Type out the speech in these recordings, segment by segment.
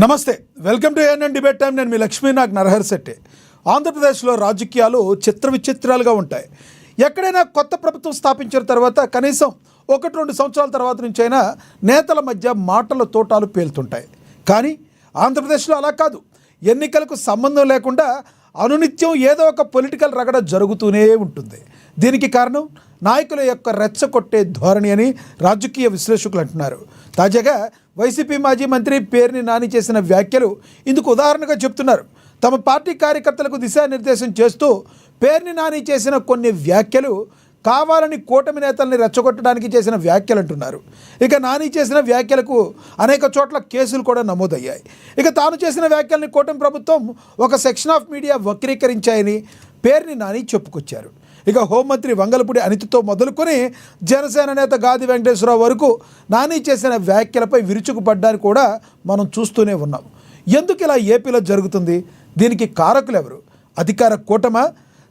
నమస్తే, welcome to ANN debate time. నేను మీ లక్ష్మీనాగ్ నరహరిశెట్టి. ఆంధ్రప్రదేశ్లో రాజకీయాలు చిత్ర విచిత్రాలుగా ఉంటాయి. ఎక్కడైనా కొత్త ప్రభుత్వం స్థాపించిన తర్వాత కనీసం 1-2 సంవత్సరాల తర్వాత నుంచి అయినా నేతల మధ్య మాటల తోటాలు పేలుతుంటాయి. కానీ ఆంధ్రప్రదేశ్లో అలా కాదు. ఎన్నికలకు సంబంధం లేకుండా అనునిత్యం ఏదో ఒక పొలిటికల్ రగడ జరుగుతూనే ఉంటుంది. దీనికి కారణం నాయకుల యొక్క రెచ్చగొట్టే ధోరణి అని రాజకీయ విశ్లేషకులు అంటున్నారు. తాజాగా వైసీపీ మాజీ మంత్రి పేర్ని నాని చేసిన వ్యాఖ్యలు ఇందుకు ఉదాహరణగా చెప్తున్నారు. తమ పార్టీ కార్యకర్తలకు దిశానిర్దేశం చేస్తూ పేర్ని నాని చేసిన కొన్ని వ్యాఖ్యలు కావాలని కూటమి నేతల్ని రెచ్చగొట్టడానికి చేసిన వ్యాఖ్యలు అంటున్నారు. ఇక నాని చేసిన వ్యాఖ్యలకు అనేక చోట్ల కేసులు కూడా నమోదయ్యాయి. ఇక తాను చేసిన వ్యాఖ్యల్ని కూటమి ప్రభుత్వం ఒక సెక్షన్ ఆఫ్ మీడియా వక్రీకరించాయని పేర్ని నాని చెప్పుకొచ్చారు. ఇక హోంమంత్రి వంగలపూడి అనితతో మొదలుకొని జనసేన నేత గాది వెంకటేశ్వరరావు వరకు నాని చేసిన వ్యాఖ్యలపై విరుచుకుపడ్డాన్ని కూడా మనం చూస్తూనే ఉన్నాం. ఎందుకు ఇలా ఏపీలో జరుగుతుంది? దీనికి కారకులు ఎవరు? అధికార కూటమా?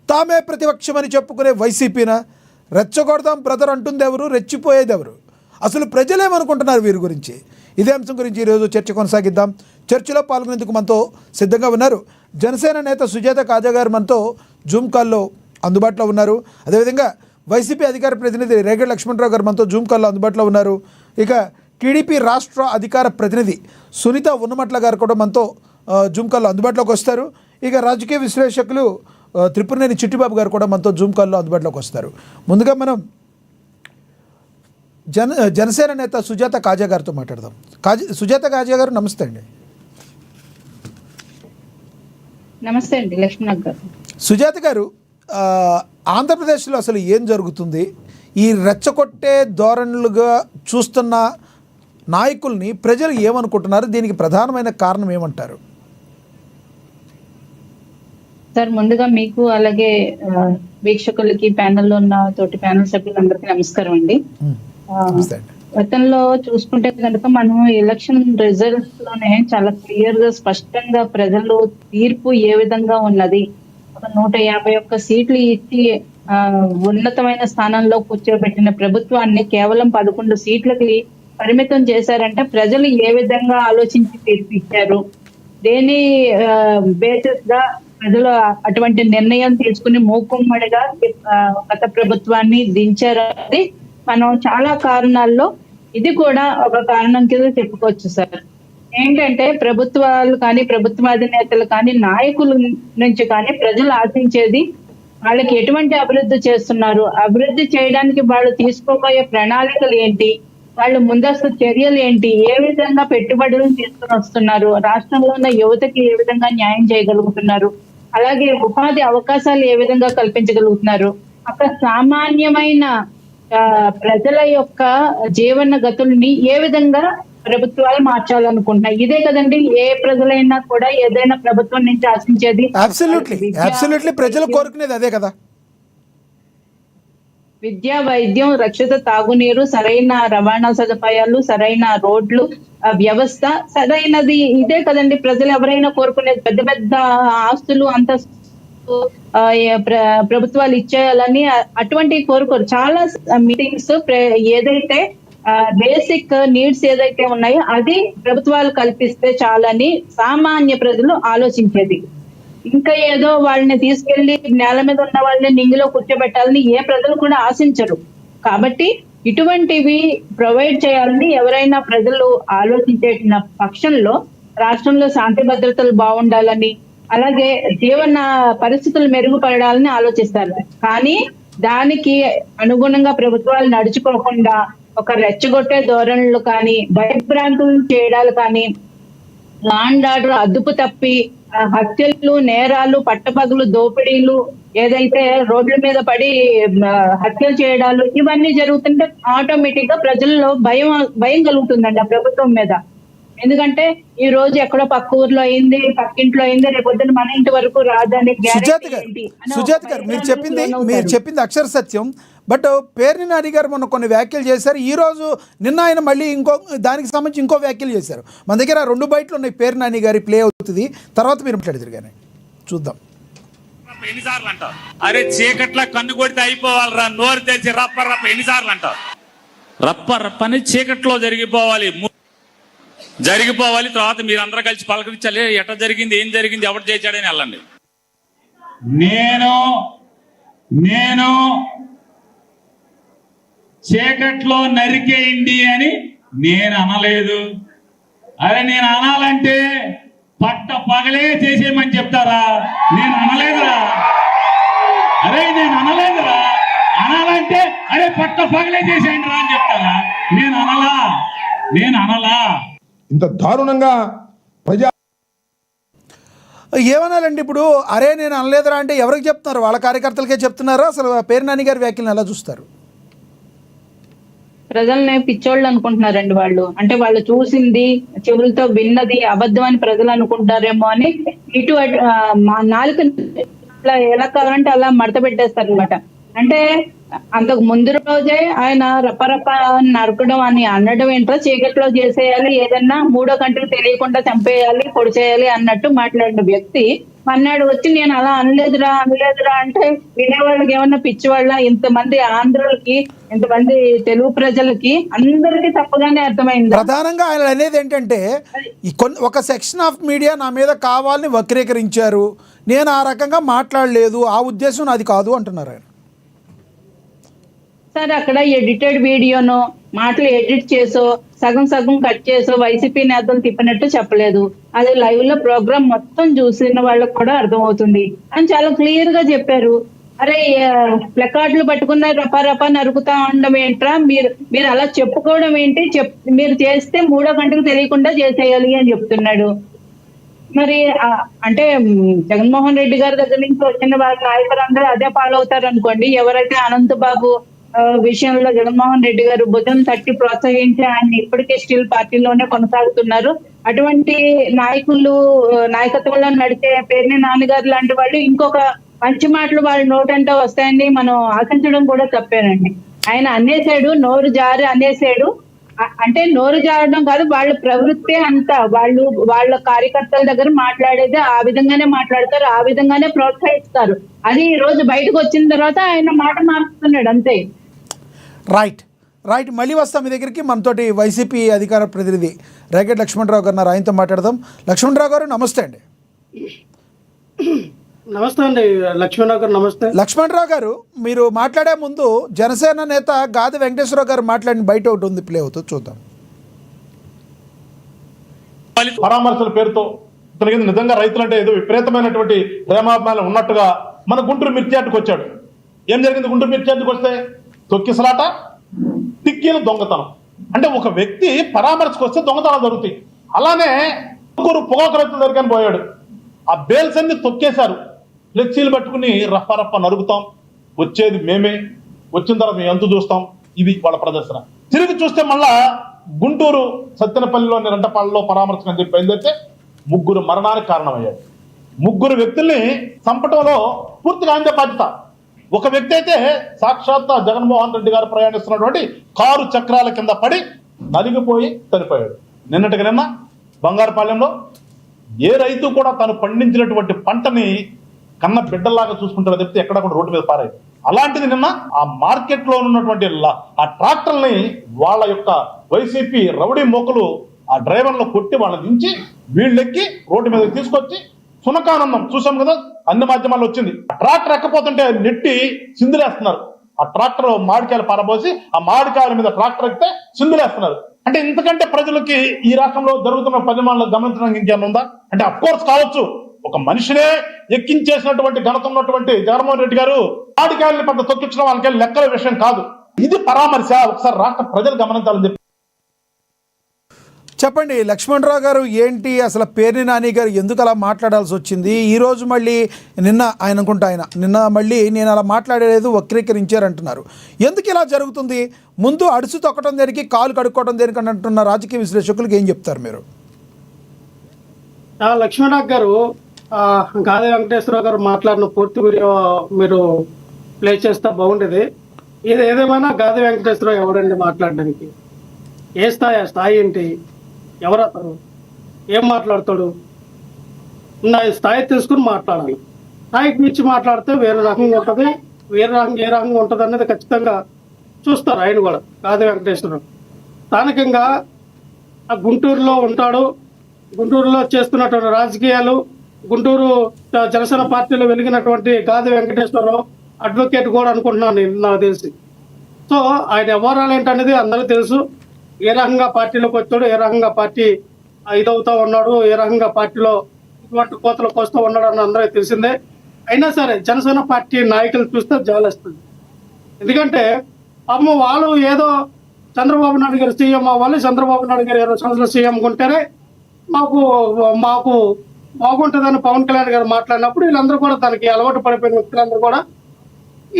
తామే ప్రతిపక్షమని చెప్పుకునే వైసీపీనా? రెచ్చగొడదాం బ్రదర్ అంటుంది ఎవరు? రెచ్చిపోయేది ఎవరు? అసలు ప్రజలేమనుకుంటున్నారు వీరి గురించి? ఇదే అంశం గురించి ఈరోజు చర్చ కొనసాగిద్దాం. చర్చలో పాల్గొనేందుకు మనతో సిద్ధంగా ఉన్నారు జనసేన నేత సుజాత కాజా గారు మనతో జూమ్ కాల్లో అందుబాటులో ఉన్నారు. అదేవిధంగా వైసీపీ అధికార ప్రతినిధి రేగడి లక్ష్మణరావు గారు మనతో జూమ్ కాల్లో అందుబాటులో ఉన్నారు. ఇక టీడీపీ రాష్ట్ర అధికార ప్రతినిధి సునీత ఉన్నమట్ల గారు కూడా మనతో జూమ్ కాల్లో అందుబాటులోకి వస్తారు. ఇక రాజకీయ విశ్లేషకులు త్రిపురనేని చిట్టిబాబు గారు కూడా మనతో జూమ్ కాల్లో అందుబాటులోకి వస్తారు. ముందుగా మనం జనసేన నేత సుజాత కాజా గారితో మాట్లాడదాం. సుజాత కాజా గారు నమస్తే అండి. నమస్తే అండి లక్ష్మణ్ గారు. సుజాత గారు, ఆంధ్రప్రదేశ్లో అసలు ఏం జరుగుతుంది? ఈ రెచ్చగొట్టే ధోరణులుగా చూస్తున్న నాయకుల్ని ప్రజలు ఏమనుకుంటున్నారు? దీనికి ప్రధానమైన కారణం ఏమంటారు? సార్, ముందుగా మీకు అలాగే వీక్షకులకి ప్యానెల్లో ఉన్న తోటి ప్యానెల్ సభ్యులందరికీ నమస్కారం అండి. గతంలో చూసుకుంటే కనుక మనం ఎలక్షన్ రిజల్ట్స్ లోనే చాలా క్లియర్ గా స్పష్టంగా ప్రజలు తీర్పు ఏ విధంగా ఉన్నది, 151 సీట్లు ఇచ్చి ఉన్నతమైన స్థానంలో కూర్చోబెట్టిన ప్రభుత్వాన్ని కేవలం 11 సీట్లకి పరిమితం చేశారంటే ప్రజలు ఏ విధంగా ఆలోచించి తీర్పు ఇచ్చారు, దేని బేసిస్ గా ప్రజలు అటువంటి నిర్ణయం తీసుకుని మూకుమ్మడిగా గత ప్రభుత్వాన్ని దించారని మనం చాలా కారణాల్లో ఇది కూడా ఒక కారణం కింద చెప్పుకోవచ్చు సార్. ఏంటంటే ప్రభుత్వాలు కానీ ప్రభుత్వ అధినేతలు కానీ నాయకుల నుంచి కానీ ప్రజలు ఆశించేది వాళ్ళకి ఎటువంటి అభివృద్ధి చేస్తున్నారు, అభివృద్ధి చేయడానికి వాళ్ళు తీసుకోబోయే ప్రణాళికలు ఏంటి, వాళ్ళు ముందస్తు చర్యలు ఏంటి, ఏ విధంగా పెట్టుబడులను తీసుకుని వస్తున్నారు, రాష్ట్రంలో ఉన్న యువతకి ఏ విధంగా న్యాయం చేయగలుగుతున్నారు, అలాగే ఉపాధి అవకాశాలు ఏ విధంగా కల్పించగలుగుతున్నారు, అక్కడ సామాన్యమైన ప్రజల యొక్క జీవన గతుల్ని ఏ విధంగా ప్రభుత్వాలు మార్చాలనుకుంటున్నాయి. ఇదే కదండి ఏ ప్రజలైనా కూడా ఏదైనా ప్రభుత్వం నుంచి ఆశించేది. అబ్సల్యూట్లీ ప్రజలు కోరుకునేది అదే కదా. విద్య, వైద్యం, రక్షిత తాగునీరు, సరైన రవాణా సదుపాయాలు, సరైన రోడ్లు వ్యవస్థ సరైనది ఇదే కదండి ప్రజలు ఎవరైనా కోరుకునేది. పెద్ద పెద్ద ఆస్తులు అంతస్తు ప్రభుత్వాలు ఇచ్చేయాలని అటువంటి కోరుకోరు. చాలా మీటింగ్స్ ఏదైతే బేసిక్ నీడ్స్ ఏదైతే ఉన్నాయో అది ప్రభుత్వాలు కల్పిస్తే చాలని సామాన్య ప్రజలు ఆలోచించేది. ఇంకా ఏదో వాళ్ళని తీసుకెళ్లి నేల మీద ఉన్న వాళ్ళని నింగిలో కూర్చోబెట్టాలని ఏ ప్రజలు కూడా ఆశించరు. కాబట్టి ఇటువంటివి ప్రొవైడ్ చేయాలని ఎవరైనా ప్రజలు ఆలోచించే పక్షంలో రాష్ట్రంలో శాంతి భద్రతలు బాగుండాలని, అలాగే జీవన పరిస్థితులు మెరుగుపడాలని ఆలోచిస్తారు. కానీ దానికి అనుగుణంగా ప్రభుత్వాలు నడుచుకోకుండా ఒక రెచ్చగొట్టే ధోరణులు కానీ, భయభ్రాంతులు చేయడాలు కానీ, లా అండ్ ఆర్డర్ అదుపు తప్పి హత్యలు, నేరాలు, పట్టపగలు దోపిడీలు, ఏదైతే రోడ్ల మీద పడి హత్యలు చేయడాలు ఇవన్నీ జరుగుతుంటే ఆటోమేటిక్ గా ప్రజల్లో భయం కలుగుతుందండి ఆ ప్రభుత్వం మీద. ఎందుకంటే ఈ రోజు ఎక్కడో పక్క ఊర్లో అయింది, పక్కింట్లో అయింది, రేపొద్దున మన ఇంటి వరకు రాదని. సుజాత గారు, మీరు చెప్పింది అక్షర సత్యం. బట్ పేర్ని నాని గారు మొన్న కొన్ని వ్యాఖ్యలు చేశారు. ఈ రోజు నిన్న ఆయన మళ్ళీ దానికి సంబంధించి ఇంకో వ్యాఖ్యలు చేశారు. మన దగ్గర 2 బయటలు ఉన్నాయి. పేర్ని నాని గారి ప్లే అవుతుంది, తర్వాత మీరు మాట్లాడతారు కానీ చూద్దాం. ఎన్నిసార్లు అంటావు? అరే చీకట్ల కన్ను కొడితే అయిపోవాలిరా, నోరు తెరిచి రప్ప రప్ప ఎన్నిసార్లు అంటావు? రప్ప రప్పని చీకట్లో జరిగిపోవాలి. జరిగిపోవాలి. తర్వాత మీరు అందరూ కలిసి పలకరించాలి, ఎట్లా జరిగింది, ఏం జరిగింది, ఎవరు చేశాడని వెళ్ళండి. నేను చీకట్లో నరికేయండి అని నేను అనలేదు. అరే నేను అనాలంటే పట్ట పగలే చేసేయమని చెప్తారా? నేను అనలేదురా. అరే నేను అనలేదురా. అనాలంటే అరే పట్ట పగలే చేసేయండి రా అని చెప్తారా? నేను అనలా. ఇంత దారుణంగా ప్రజా ఏమనాలండి ఇప్పుడు? అరే నేను అనలేదురా అంటే ఎవరికి చెప్తున్నారు? వాళ్ళ కార్యకర్తలకే చెప్తున్నారా? అసలు పేరు నాని గారి వ్యాఖ్యలను ఎలా చూస్తారు? ప్రజల్ని పిచ్చోళ్ళు అనుకుంటున్నారండి వాళ్ళు. అంటే వాళ్ళు చూసింది, చెవులతో విన్నది అబద్ధం అని ప్రజలు అనుకుంటారేమో అని ఇటు మా నాలుక ఎలా కావాలంటే అలా మడత పెట్టేస్తారు అనమాట. అంటే అంతకు ముందు రోజే ఆయన రపరప నరకడం అని అనడం ఏంటో, చీకట్లో చేసేయాలి, ఏదన్నా మూడో కంటికి తెలియకుండా చంపేయాలి, పొడి చేయాలి అన్నట్టు మాట్లాడిన వ్యక్తి మన్నాడు వచ్చి నేను అలా అనలేదురా అంటే వినేవాళ్ళకి ఏమన్నా పిచ్చివాళ్ళ? ఇంతమంది ఆంధ్రులకి, ఇంతమంది తెలుగు ప్రజలకి అందరికీ తప్పగానే అర్థమైంది. ప్రధానంగా ఆయన అనేది ఏంటంటే ఒక సెక్షన్ ఆఫ్ మీడియా నా మీద కావాలని వక్రీకరించారు, నేను ఆ రకంగా మాట్లాడలేదు, ఆ ఉద్దేశం నాది కాదు అంటున్నారు ఆయన. సరే, అక్కడ ఎడిటెడ్ వీడియోను మాటలు ఎడిట్ చేసో సగం కట్ చేసో వైసీపీ నేతలు తిప్పినట్టు చెప్పలేదు. అది లైవ్ లో ప్రోగ్రామ్ మొత్తం చూసిన వాళ్ళకి కూడా అర్థమవుతుంది అని చాలా క్లియర్ గా చెప్పారు. అరే ప్లకార్డులు పట్టుకున్న రపా నరుకుతా ఉండడం ఏంట్రా, మీరు అలా చెప్పుకోవడం ఏంటి, మీరు చేస్తే మూడో గంటకు తెలియకుండా చేసేయాలి అని చెప్తున్నాడు. మరి అంటే జగన్మోహన్ రెడ్డి గారి దగ్గర నుంచి వచ్చిన వాళ్ళ నాయకులందరూ అదే ఫాలో అవుతారు అనుకోండి. ఎవరైతే అనంతబాబు విషయంలో జగన్మోహన్ రెడ్డి గారు భుజం తట్టి ప్రోత్సహించి ఆయన ఇప్పటికే స్టిల్ పార్టీలోనే కొనసాగుతున్నారు. అటువంటి నాయకత్వంలో నడిచే పేర్ని నాన్నగారు లాంటి వాళ్ళు ఇంకొక మంచి మాటలు వాళ్ళ నోటంటే వస్తాయని మనం ఆశించడం కూడా తప్పేనండి. ఆయన అనేసాడు, నోరు జారి అనేసాడు. అంటే నోరు జారడం కాదు, వాళ్ళ ప్రవృత్తి అంతా వాళ్ళ కార్యకర్తల దగ్గర మాట్లాడేది ఆ విధంగానే మాట్లాడతారు, ఆ విధంగానే ప్రోత్సహిస్తారు. అది ఈ రోజు బయటకు వచ్చిన తర్వాత ఆయన మాట మారుస్తున్నాడు అంతే. రైట్. మళ్ళీ వస్తాం మీ దగ్గరికి. మనతోటి వైసీపీ అధికార ప్రతినిధి రేగడి లక్ష్మణరావు గారు ఉన్నారు, ఆయనతో మాట్లాడదాం. లక్ష్మణరావు గారు నమస్తే అండి. నమస్తే అండి లక్ష్మణరావు గారు. నమస్తే లక్ష్మణరావు గారు, మీరు మాట్లాడే ముందు జనసేన నేత గాది వెంకటేశ్వరరావు గారు మాట్లాడిన బయట ఒకటి ఉంది, ప్లే అవుతుంది, చూద్దాం. పరామర్శల పేరుతో ఇతనికి నిజంగా రైతులంటే ఏదో విపరీతమైనటువంటి ప్రేమాభిమానం ఉన్నట్టుగా మన గుంటూరు మిర్చియాటుకు వచ్చాడు. ఏం జరిగింది గుంటూరు మిర్చియాటుకు వస్తే? తొక్కిసలాట, టిక్కీలు, దొంగతనం. అంటే ఒక వ్యక్తి పరామర్శకు వస్తే దొంగతనం జరుగుతాయి. అలానే ముగ్గురు పొగాకు రైతుల దగ్గరికి పోయాడు. ఆ బేల్స్ అన్ని తొక్కేశారు. ఫ్లెక్సీలు పట్టుకుని రప్ప నరుగుతాం, వచ్చేది మేమే, వచ్చిన తర్వాత మేము ఎంత చూస్తాం, ఇది వాళ్ళ ప్రదర్శన. తిరిగి చూస్తే మళ్ళా గుంటూరు సత్తెనపల్లిలోని రెంటపాళ్ళలో పరామర్శకు అని చెప్పి బయలుదేరితే ముగ్గురు మరణానికి కారణమయ్యారు. ముగ్గురు వ్యక్తుల్ని చంపటంలో పూర్తిగా ఆయనదే బాధ్యత. ఒక వ్యక్తి అయితే సాక్షాత్ జగన్మోహన్ రెడ్డి గారు ప్రయాణిస్తున్నటువంటి కారు చక్రాల కింద పడి నలిగిపోయి చనిపోయాడు. నిన్న బంగారుపాలెంలో ఏ రైతు కూడా తను పండించినటువంటి పంటని కన్న బిడ్డల్లాగా చూసుకుంటారో చెప్తే ఎక్కడ కూడా రోడ్డు మీద పారాయి. అలాంటిది నిన్న ఆ మార్కెట్ లో ఉన్నటువంటి ఆ ట్రాక్టర్ని వాళ్ళ యొక్క వైసీపీ రౌడీ మోకలు ఆ డ్రైవర్లు కొట్టి వాళ్ళని దించి వీళ్ళెక్కి రోడ్డు మీద తీసుకొచ్చి సునకానందం చూసాం కదా, అన్ని మాధ్యమాల్లో వచ్చింది. ఆ ట్రాక్టర్ ఎక్కపోతుంటే నెట్టి సిందులేస్తున్నారు. ఆ ట్రాక్టర్ మామిడికాయలు పారబోసి ఆ మామిడికాయల మీద ట్రాక్టర్ ఎక్కితే సిందులేస్తున్నారు. అంటే ఇంతకంటే ప్రజలకి ఈ రాష్ట్రంలో జరుగుతున్న పరిమాణాలు గమనించడానికి ఇంకేమైనా ఉందా? అంటే అఫ్ కోర్స్ కావచ్చు, ఒక మనిషినే ఎక్కించేసినటువంటి ఘనత ఉన్నటువంటి జగన్మోహన్ రెడ్డి గారు మామిడికాయలని పెద్ద తొక్కించడం వాళ్ళకి లెక్కల విషయం కాదు. ఇది పరామర్శ. ఒకసారి రాష్ట్ర ప్రజలు గమనించాలని చెప్పి చెప్పండి లక్ష్మణరావు గారు, ఏంటి అసలు పేర్ని నాని గారు ఎందుకు అలా మాట్లాడాల్సి వచ్చింది? ఈరోజు మళ్ళీ నిన్న మళ్ళీ నేను అలా మాట్లాడలేదు, వక్రీకరించారంటున్నారు. ఎందుకు ఇలా జరుగుతుంది? ముందు అడుసు తొక్కడం దేనికి, కాలు కడుక్కోవడం దేనికి అని అంటున్న రాజకీయ విశ్లేషకులకు ఏం చెప్తారు మీరు? లక్ష్మణరావు గారు, గాది వెంకటేశ్వరరావు గారు మాట్లాడిన పూర్తి వీడియో మీరు ప్లే చేస్తే బాగుండేది. ఇది ఏదేమైనా గాది వెంకటేశ్వరరావు ఎవడండి మాట్లాడడానికి? ఏ స్థాయి ఏంటి? ఎవరతను? ఏం మాట్లాడతాడు? నా స్థాయి తీసుకుని మాట్లాడాలి. స్థాయికి మించి మాట్లాడితే వేరే రకంగా ఉంటుంది, ఏ రకంగా ఉంటుంది అనేది ఖచ్చితంగా చూస్తారు ఆయన కూడా. గాది వెంకటేశ్వరరావు స్థానికంగా ఆ గుంటూరులో ఉంటాడు, గుంటూరులో చేస్తున్నటువంటి రాజకీయాలు, గుంటూరు జనసేన పార్టీలో వెలిగినటువంటి గాది వెంకటేశ్వరరావు అడ్వకేట్ కూడా అనుకుంటున్నాను నేను, నాకు తెలిసి. సో ఆయన వ్యవహారాలు ఏంటనేది అందరికీ తెలుసు. ఏ రకంగా పార్టీలోకి వచ్చాడు, ఏ రకంగా పార్టీ ఇదవుతా ఉన్నాడు, ఏ రకంగా పార్టీలో ఇటువంటి కోతలకు వస్తూ ఉన్నాడు అని అందరికీ తెలిసిందే. అయినా సరే జనసేన పార్టీ నాయకులు చూస్తే జాలేస్తుంది. ఎందుకంటే అమ్మ వాళ్ళు ఏదో చంద్రబాబు నాయుడు గారు సీఎం అవ్వాలి, చంద్రబాబు నాయుడు గారు 20 సంవత్సరాలు సీఎం ఉంటేనే మాకు బాగుంటుందని పవన్ కళ్యాణ్ గారు మాట్లాడినప్పుడు వీళ్ళందరూ కూడా దానికి అలవాటు పడిపోయిన వ్యక్తులందరూ కూడా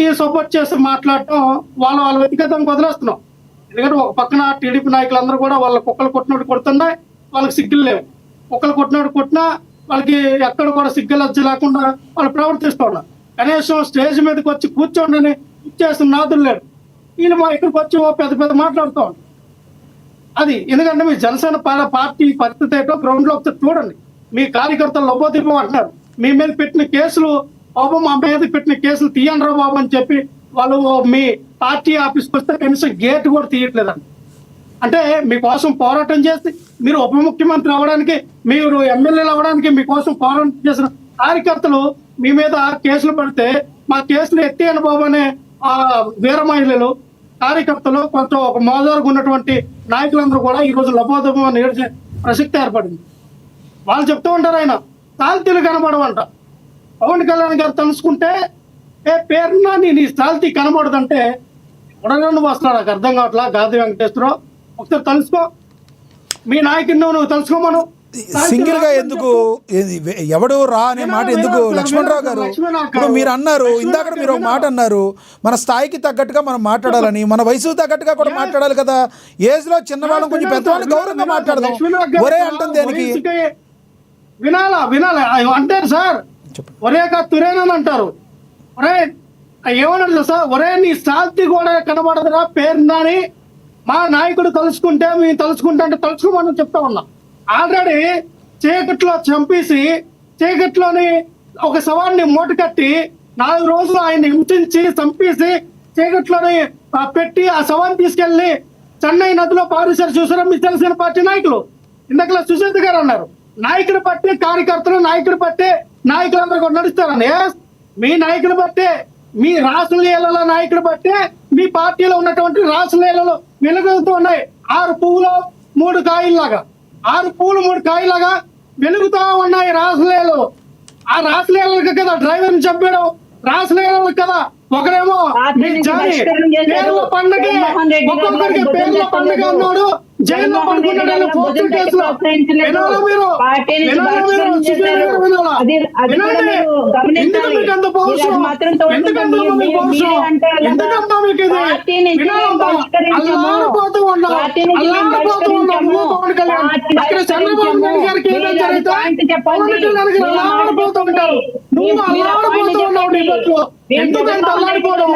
ఈ సపోర్ట్ చేసి మాట్లాడటం వాళ్ళ వ్యక్తిగతంగా వదిలేస్తున్నాం. ఎందుకంటే ఒక పక్కన టీడీపీ నాయకులందరూ కూడా వాళ్ళ కుక్కలు కొట్టినట్టు కొడుతున్నా వాళ్ళకి సిగ్గులు లేవు, కుక్కలు కొట్టినట్టు కొట్టినా వాళ్ళకి ఎక్కడ కూడా సిగ్గులు వచ్చి లేకుండా వాళ్ళు ప్రవర్తిస్తూ ఉన్నారు. కనీసం స్టేజ్ మీదకి వచ్చి కూర్చోండి ఇచ్చేసిన నాదులు లేడు. వీళ్ళు మా ఇక్కడికి వచ్చి పెద్ద మాట్లాడుతూ ఉంటారు. అది ఎందుకంటే మీ జనసేన పార్టీ పరిస్థితి ఏంటో గ్రౌండ్ లో ఒకసారి చూడండి. మీ కార్యకర్తలు లొబ్బోదీపం అంటున్నారు, మీ మీద పెట్టిన కేసులు బాబు మా మీద పెట్టిన కేసులు తీయండి రా బాబు అని చెప్పి వాళ్ళు మీ పార్టీ ఆఫీస్కి వస్తే కనీసం గేట్ కూడా తీయట్లేదండి. అంటే మీకోసం పోరాటం చేసి మీరు ఉప ముఖ్యమంత్రి అవ్వడానికి, మీరు ఎమ్మెల్యేలు అవ్వడానికి మీకోసం పోరాటం చేసిన కార్యకర్తలు మీ మీద కేసులు పెడితే మా కేసులు ఎత్తేయండి బాబు అనే వీర మహిళలు కార్యకర్తలు కొంచెం ఒక మోదారుగా ఉన్నటువంటి నాయకులందరూ కూడా ఈ రోజు లబోదబో నేర్చే ప్రసక్తి ఏర్పడింది. వాళ్ళు చెప్తూ ఉంటారు ఆయన తాల్తీలు కనబడవంట. పవన్ కళ్యాణ్ గారు తెలుసుకుంటే పేరున నీ తాల్తీ కనబడదంటే ఉడగా నువ్వు వస్తున్నాడు, నాకు అర్థం కావట్లా. గాది వెంకటేశ్వరరావు ఒకసారి తెలుసుకో, మీ నాయకుడిని నువ్వు తెలుసుకోమను. సింగిల్ గా ఎందుకు ఎవడు రా అనే మాట ఎందుకు? లక్ష్మణరావు గారు ఇప్పుడు మీరు అన్నారు, ఇందాక మీరు ఒక మాట అన్నారు, మన స్థాయికి తగ్గట్టుగా మనం మాట్లాడాలని, మన వయసు తగ్గట్టుగా కూడా మాట్లాడాలి కదా. ఏజ్ లో చిన్నవాళ్ళం కొంచెం పెద్దవాళ్ళని గౌరవంగా మాట్లాడదాం. ఒరే అంటుంది దేనికి? వినాలా అంటారు సార్, ఒరే తురేనని అంటారు. ఒరే ఏమన్నారు సార్, ఒరే నీ స్థాయి కూడా కనబడదురా పేరుందని మా నాయకుడు తలుచుకుంటే మేము తలుచుకుంటా అంటే తలుచుకోమని చెప్తా ఉన్నాం. ఆల్రెడీ చీకట్లో చంపేసి చీకట్లోని ఒక శవాన్ని మూట కట్టి 4 రోజులు ఆయన హింసించి చంపేసి చీకట్లోని పెట్టి ఆ శవాన్ని తీసుకెళ్లి చెన్నై నదిలో పారేశారు. చూసారా మీ జనసేన పార్టీ నాయకులు? ఇందాక సుశాంత్ గారు అన్నారు నాయకుడు బట్టి కార్యకర్తలు, నాయకుడు బట్టి నాయకులందరూ కూడా నడుస్తారని. మీ నాయకుడు బట్టే, మీ రాసలీలలో నాయకుడు బట్టే మీ పార్టీలో ఉన్నటువంటి రాసలీలలో వెలుగుతూ ఉన్నాయి. 6 పువ్వులు 3 కాయల్లాగా, 6 పువ్వులు 3 కాయలాగా వెలుగుతూ ఉన్నాయి రాసలీలలు. ఆ రాసలీలకి కదా డ్రైవర్ని చంపేయడం, రాసలీలలకు కదా ఒకరేమో పేర్ల పండుగ, ఒక్కొక్కరికి పేర్ల పండుగ అన్నాడు, జైల్లో పడుకున్నాడు పోస్టర్ కేసులో. వినాలా మీరు? ఎందుకంటే మీకు అంత పౌరుషం, ఎందుకంటే మీకు పౌరుషం, ఎందుకంటే మీకు ఇది వినాలమ్మా. అల్లాడిపోతూ ఉన్నాం, అల్లాడిపోతూ ఉన్నాం. పవన్ కళ్యాణ్ అక్కడ చంద్రబాబు నాయుడు గారికి ఏదైనా జరిగితే పవన్ కళ్యాణ్ గారు అల్లాడిపోతూ ఉంటారు. నువ్వు అల్లాడిపోతూ ఉన్నావు నీ బట్లో. ఎందుకంత అల్లాడిపోవడం,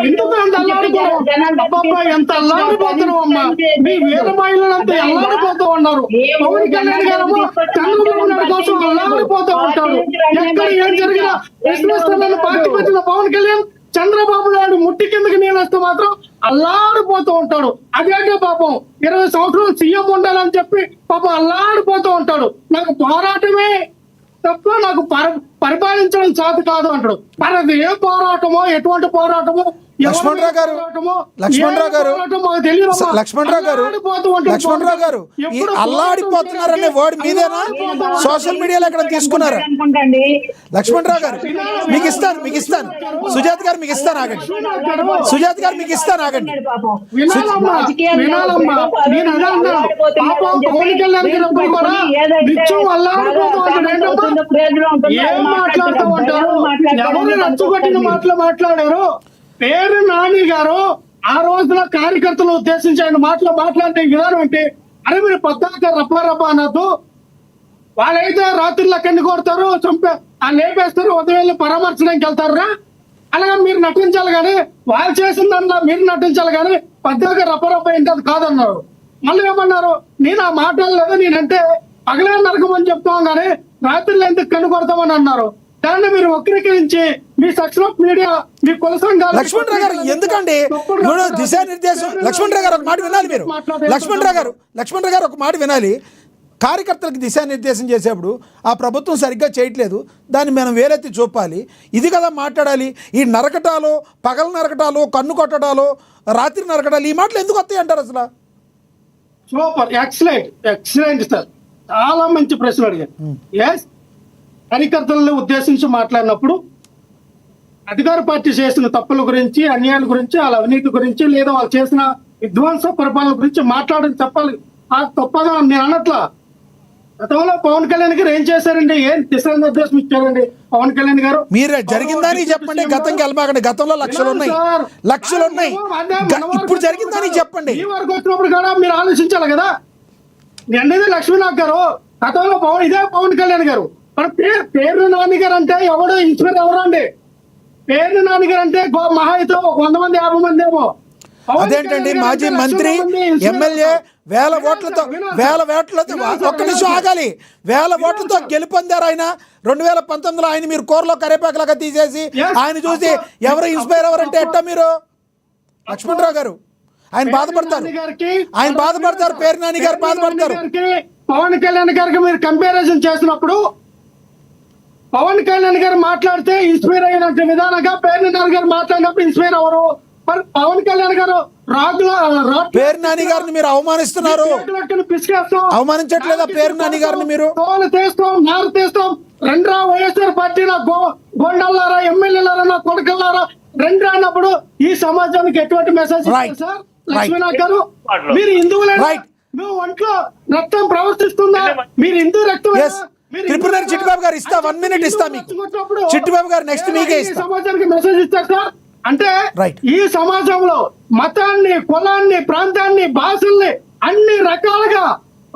ఎందుకంత అల్లాడిపోవడం? అబ్బా ఎంత అల్లాడిపోతున్నావు అమ్మా. మీ వీర మహిళలంతా అల్లాడిపోతూ ఉన్నారు. పవన్ కళ్యాణ్ గారు చంద్రబాబు నాయుడు కోసం అల్లాడిపోతూ ఉంటాడు. ఎక్కడ ఏం జరిగినా ప్రశ్నిస్తానని పార్టీ పెట్టిన పవన్ కళ్యాణ్ చంద్రబాబు నాయుడు ముట్టి కిందకి నీళ్ళేస్తే మాత్రం అల్లాడిపోతూ ఉంటాడు. అదేంటే పాపం 20 సంవత్సరాలు సీఎం ఉండాలని చెప్పి పాపం అల్లాడిపోతూ ఉంటాడు. నాకు పోరాటమే తప్ప నాకు పరిపాలించడం చేత కాదు అంటాడు. మరి అది ఏ పోరాటమో, ఎటువంటి పోరాటమో, లక్ష్మణరావు గారు ఈ అల్లాడిపోతున్నారనే వర్డ్ మీదేనా? సోషల్ మీడియాలో ఎక్కడ తీసుకున్నారా? లక్ష్మణరావు గారు మీకు ఇస్తాను సుజాత్ గారు మీకు ఇస్తాను ఆగండి. సుజాత్ గారు మీకు ఇస్తాను ఆగండి. ఏం మాట్లాడుతూ ఉంటారు? ఎవరు నచ్చుకొట్టిన మాట్లాడారు? పేరు నాని గారు ఆ రోజున కార్యకర్తలు ఉద్దేశించి ఆయన మాట్లాడే విధానం అంటే, అరే మీరు పద్దాక రప్ప అనద్దు, వాళ్ళైతే రాత్రుల్లో కన్ను కొడతారు, లేపేస్తారు, ఉదయం పరామర్శడానికి వెళ్తారా, అలాగే మీరు నటించాలి కానీ వాళ్ళు చేసిందన్నా మీరు నటించాలి కానీ పద్దాక రప్ప ఏంటి అది కాదన్నారు. మళ్ళీ ఏమన్నారు, నేను ఆ మాట్లాడలేదు, నేనంటే పగలే నరకమని చెప్తాం కానీ రాత్రులు ఎందుకు కన్ను కొడతామని అన్నారు. దాన్ని మీరు వక్రీకరించి మీ సెక్షన్ ఆఫ్ మీడియా, మీ కుల సంఘాలు, లక్ష్మణరావు గారు ఎందుకండి ఇప్పుడు దిశానిర్దేశం, లక్ష్మణరావు గారు ఒక మాట వినాలి మీరు, లక్ష్మణరావు గారు ఒక మాట వినాలి. కార్యకర్తలకు దిశానిర్దేశం చేసేప్పుడు ఆ ప్రభుత్వం సరిగ్గా చేయట్లేదు, దాన్ని మనం వేలెత్తి చూపాలి, ఇది కదా మాట్లాడాలి. ఈ నరకటాలు, పగలు నరకటాలు, కన్ను కొట్టడాలు, రాత్రి నరకటాలు, ఈ మాటలు ఎందుకు వస్తాయి అంటారు అసలు? సూపర్, ఎక్సలెంట్ సార్, చాలా మంచి ప్రశ్న అడిగారు. ఎస్, కార్యకర్తలను ఉద్దేశించి మాట్లాడినప్పుడు అధికార పార్టీ చేసిన తప్పుల గురించి, అన్యాయాల గురించి, వాళ్ళ అవినీతి గురించి, లేదా వాళ్ళు చేసిన విధ్వంస పరిపాలన గురించి మాట్లాడని చెప్పాలి. ఆ తప్పగా నేను అన్నట్లా. గతంలో పవన్ కళ్యాణ్ గారు ఏం చేశారండి? ఏం దిశానిర్దేశం ఇచ్చారండి పవన్ కళ్యాణ్ గారు? మీరు జరిగిందని చెప్పండి, గతంకి వెళ్ళమాకండి. గతంలో లక్షలు ఉన్నాయి. ఇప్పుడు జరిగిందని చెప్పండి. ఈ వరకు వచ్చినప్పుడు కూడా మీరు ఆలోచించాలి కదా. అనేది లక్ష్మీనాథ్ గారు, గతంలో ఇదే పవన్ కళ్యాణ్ గారు. మరి పేరు నాని గారు అంటే ఎవడు ఇన్స్పైర్ ఎవరండి? పేరు నాని గారు అంటే మహా అయితే 100 మంది 50 మంది ఏమో. అదేంటండి మాజీ మంత్రి, ఎమ్మెల్యే వేల ఓట్లతో ఒక్క నిమిషం ఆగాలి, వేల ఓట్లతో గెలుపొందారు ఆయన. 2019లో ఆయన మీరు కూరలో కరేపాకులాగా తీసేసి ఆయన చూసి ఎవరు ఇన్స్పైర్ ఎవరంటే ఎట్టా మీరు? లక్ష్మణరావు గారు ఆయన బాధపడతారు, పేరు నాని గారు బాధపడతారు. పవన్ కళ్యాణ్ గారికి మీరు కంపారిజన్ చేసినప్పుడు పవన్ కళ్యాణ్ గారు మాట్లాడితే ఇన్స్పైర్ అయినట్టు విధానంగా పేరు నాని గారు మాట్లాడినప్పుడు ఇన్స్పైర్ అవరు. పవన్ కళ్యాణ్ గారు పేరు నాని గారిని మీరు అవమానిస్తున్నారు, అవమానించట్లేదా పేరు నాని గారిని మీరు? తీస్తాం రెండ్రా వైఎస్ఆర్ పార్టీలో గోండల్లారా, ఎమ్మెల్యేలారా, నా కొడుకల్లారా రెండు అన్నప్పుడు ఈ సమాజానికి ఎటువంటి మెసేజ్ సార్ లక్ష్మీనాథ్ గారు? మీరు హిందువులే, మేము ఒంట్లో రక్తం ప్రవర్తిస్తుందా? మీరు హిందూ రక్తం త్రిపురనేని చిట్టిబాబు గారు ఇస్తా, 1 minute ఇస్తా మీకు. చిట్టిబాబు గారు నెక్స్ట్ మీకే ఇస్తా. సమాజానికి మెసేజ్ ఇస్తారు సార్. అంటే ఈ సమాజంలో మతాన్ని, కులాన్ని, ప్రాంతాన్ని, భాషల్ని అన్ని రకాలుగా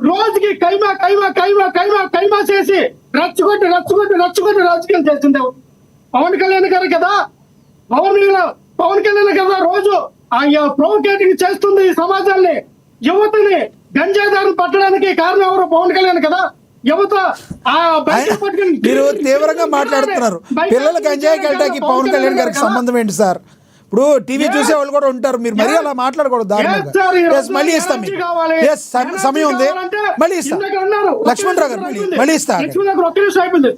రోజుకి కైమా చేసి రచ్చుకొట్టి రాజకీయం చేసింది పవన్ కళ్యాణ్ గారు కదా. పవన్ కళ్యాణ్ కదా రోజు ప్రొవోకేటింగ్ చేస్తుంది ఈ సమాజాన్ని, యువతని గంజాదారులు పట్టడానికి కారణం ఎవరు? పవన్ కళ్యాణ్ కదా. యువత మీరు తీవ్రంగా మాట్లాడుతున్నారు. పిల్లలు గంజాయికి వెళ్ళడానికి పవన్ కళ్యాణ్ గారికి సంబంధం ఏంటి సార్? ఇప్పుడు టీవీ చూసే వాళ్ళు కూడా ఉంటారు, మీరు మరీ అలా మాట్లాడకూడదు. మళ్ళీ ఇస్తాం మీకు, సమయం ఉంది, మళ్ళీ ఇస్తాం. లక్ష్మణరావు గారు మళ్ళీ ఇస్తా. చెప్పండి.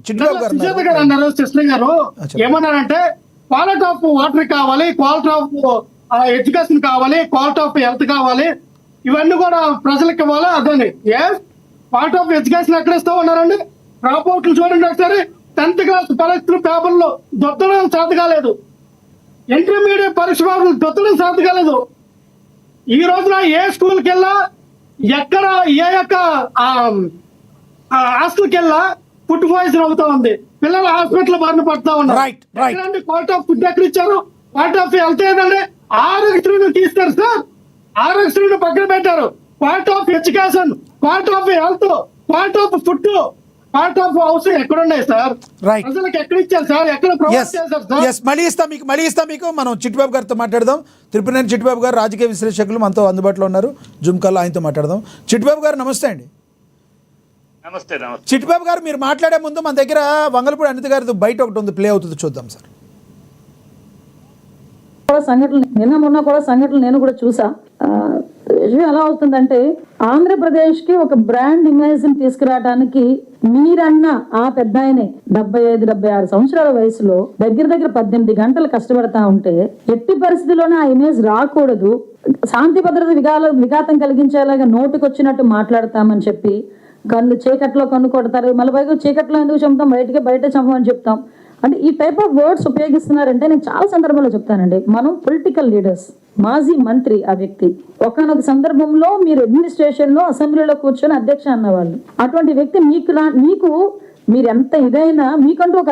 చిట్టిబాబు గారు ఏమన్నారంటే క్వాలిటీ ఆఫ్ వాటర్ కావాలి, క్వాలిటీ ఆఫ్ ఎడ్యుకేషన్ కావాలి, క్వాలిటీ ఆఫ్ హెల్త్ కావాలి, ఇవన్నీ కూడా ప్రజలకు ఇవ్వాలి. అదని క్వాలిటీ ఆఫ్ ఎడ్యుకేషన్ ఎక్కడ ఇస్తా ఉన్నారండి? డ్రాప్ అవుట్లు చూడండి ఒకసారి. 10th క్లాస్ పరీక్షలు పేపర్లో దొత్తడం సాధ కాలేదు, ఇంటర్మీడియట్ పరీక్ష పేపర్లు దొత్తడం సాధ కాలేదు. ఈ రోజున ఏ స్కూల్కి వెళ్ళా, ఎక్కడ ఏ యొక్క హాస్టల్కి వెళ్ళా ఫుడ్ పాయిజన్ అవుతా ఉంది, పిల్లలు హాస్పిటల్ బారిన పడుతా ఉన్నారు. క్వాలిటీ ఆఫ్ ఫుడ్ ఎక్కడ ఇచ్చారు? క్వాలిటీ ఆఫ్ హెల్త్ ఏదండి? ఆరోగ్యశ్రీని తీస్తారు సార్, ఆరోగ్యశ్రీని పక్కన పెట్టారు. Quality of education, quality of health, quality of food, quality of house ఎక్కడ ఉన్నాయి సార్? ప్రజలకు ఎక్కడ ఇచ్చారు సార్? ఎక్కడ ప్రొవైడ్ చేశారు సార్? మళ్ళీ ఇస్తా మీకు. మనం చిట్టిబాబు గారితో మాట్లాడదాం. త్రిపురనేని చిట్టిబాబు గారు రాజకీయ విశ్లేషకులు మనతో అందుబాటులో ఉన్నారు జూమ్ కాల్లో, ఆయనతో మాట్లాడదాం. చిట్టిబాబు గారు నమస్తే అండి. నమస్తే. చిట్టిబాబు గారు మీరు మాట్లాడే ముందు మన దగ్గర వంగలపూడి అనిత గారిది బయట ఒకటి ఉంది, ప్లే అవుతుంది, చూద్దాం సార్. సంఘటనలు మొన్న కూడా సంఘటనలు నేను కూడా చూసా. విషయం ఎలా అవుతుందంటే, ఆంధ్రప్రదేశ్ కి ఒక బ్రాండ్ ఇమేజ్ ని తీసుకురావడానికి మీరన్న ఆ పెద్ద ఆయనే 75-76 సంవత్సరాల వయసులో దగ్గర 18 గంటలు కష్టపడతా ఉంటే ఎట్టి పరిస్థితుల్లోనే ఆ ఇమేజ్ రాకూడదు, శాంతి భద్రత విఘాతం కలిగించేలాగా నోటికొచ్చినట్టు మాట్లాడతామని చెప్పి చీకట్లో కన్ను కొడతారు, మళ్ళీ పైగా చీకట్లో ఎందుకు చంపుతాం, బయట చంపమని చెప్తాం. అంటే ఈ టైప్ ఆఫ్ వర్డ్స్ ఉపయోగిస్తున్నారంటే నేను చాలా సందర్భంలో చెప్తానండి. మనం పొలిటికల్ లీడర్స్, మాజీ మంత్రి ఆ వ్యక్తి, ఒకనొక సందర్భంలో మీరు అడ్మినిస్ట్రేషన్ లో అసెంబ్లీలో కూర్చొని అధ్యక్ష అన్నవాళ్ళు. అటువంటి వ్యక్తి మీకు మీరు ఎంత ఇదైనా మీకంటూ ఒక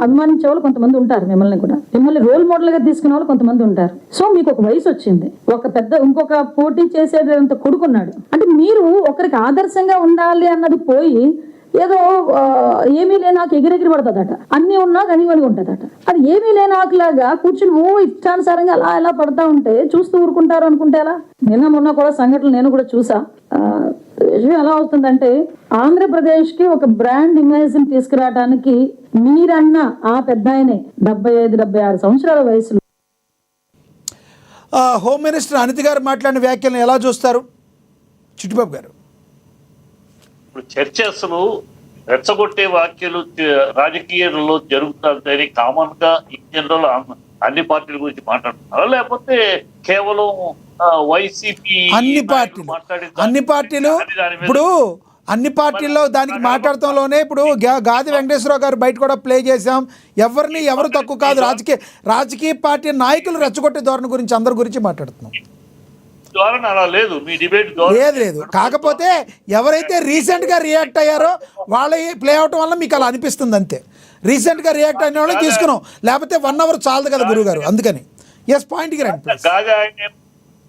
అభిమానించే వాళ్ళు కొంతమంది ఉంటారు, మిమ్మల్ని రోల్ మోడల్ గా తీసుకునే వాళ్ళు కొంతమంది ఉంటారు. సో మీకు ఒక వయసు వచ్చింది, ఇంకొక పోటీ చేసేంత కొడుకున్నాడు. అంటే మీరు ఒకరికి ఆదర్శంగా ఉండాలి అన్నది పోయి ఏదో ఏమీ లేనాకు ఎగిరెగిరి పడుతుందట, అన్ని ఉన్నా కనివని ఉంటుందట. అది ఏమీ లేనాకులాగా కూర్చుని ఇష్టానుసారంగా అలా ఎలా పడతా ఉంటే చూస్తూ ఊరుకుంటారు అనుకుంటే ఎలా? మొన్న కూడా సంఘటనలు నేను కూడా చూసా. విషయం ఎలా అవుతుందంటే ఆంధ్రప్రదేశ్కి ఒక బ్రాండ్ ఇమేజ్ని తీసుకురావడానికి మీరన్న ఆ పెద్ద ఆయనే 75-76 సంవత్సరాల వయసులో హోమ్ మినిస్టర్ అనిత గారు మాట్లాడిన వ్యాఖ్యలను ఎలా చూస్తారు చిట్టిబాబు గారు? ఇప్పుడు చర్చ అసలు రెచ్చగొట్టే వ్యాఖ్యలు రాజకీయాల్లో జరుగుతుందని కామన్ గా ఇన్ జనరల్ అన్ని పార్టీల గురించి మాట్లాడుతున్నారా, లేకపోతే కేవలం వైసీపీ అన్ని పార్టీలు ఇప్పుడు అన్ని పార్టీల్లో దానికి మాట్లాడటంలోనే ఇప్పుడు గాది వెంకటేశ్వరరావు గారు బయట కూడా ప్లే చేశాం. ఎవరు తక్కువ కాదు, రాజకీయ పార్టీ నాయకులు రెచ్చగొట్టే ధోరణి గురించి అందరి గురించి మాట్లాడుతున్నాం. లేదు మీ డిబేట్ లేదు. కాకపోతే ఎవరైతే రీసెంట్గా రియాక్ట్ అయ్యారో వాళ్ళ ప్లే అవటం వల్ల మీకు అలా అనిపిస్తుంది అంతే. రీసెంట్గా రియాక్ట్ అయిన వాళ్ళని తీసుకున్నాం, లేకపోతే 1 hour చాలదు కదా గురువు గారు. అందుకని ఎస్ పాయింట్కి రండి.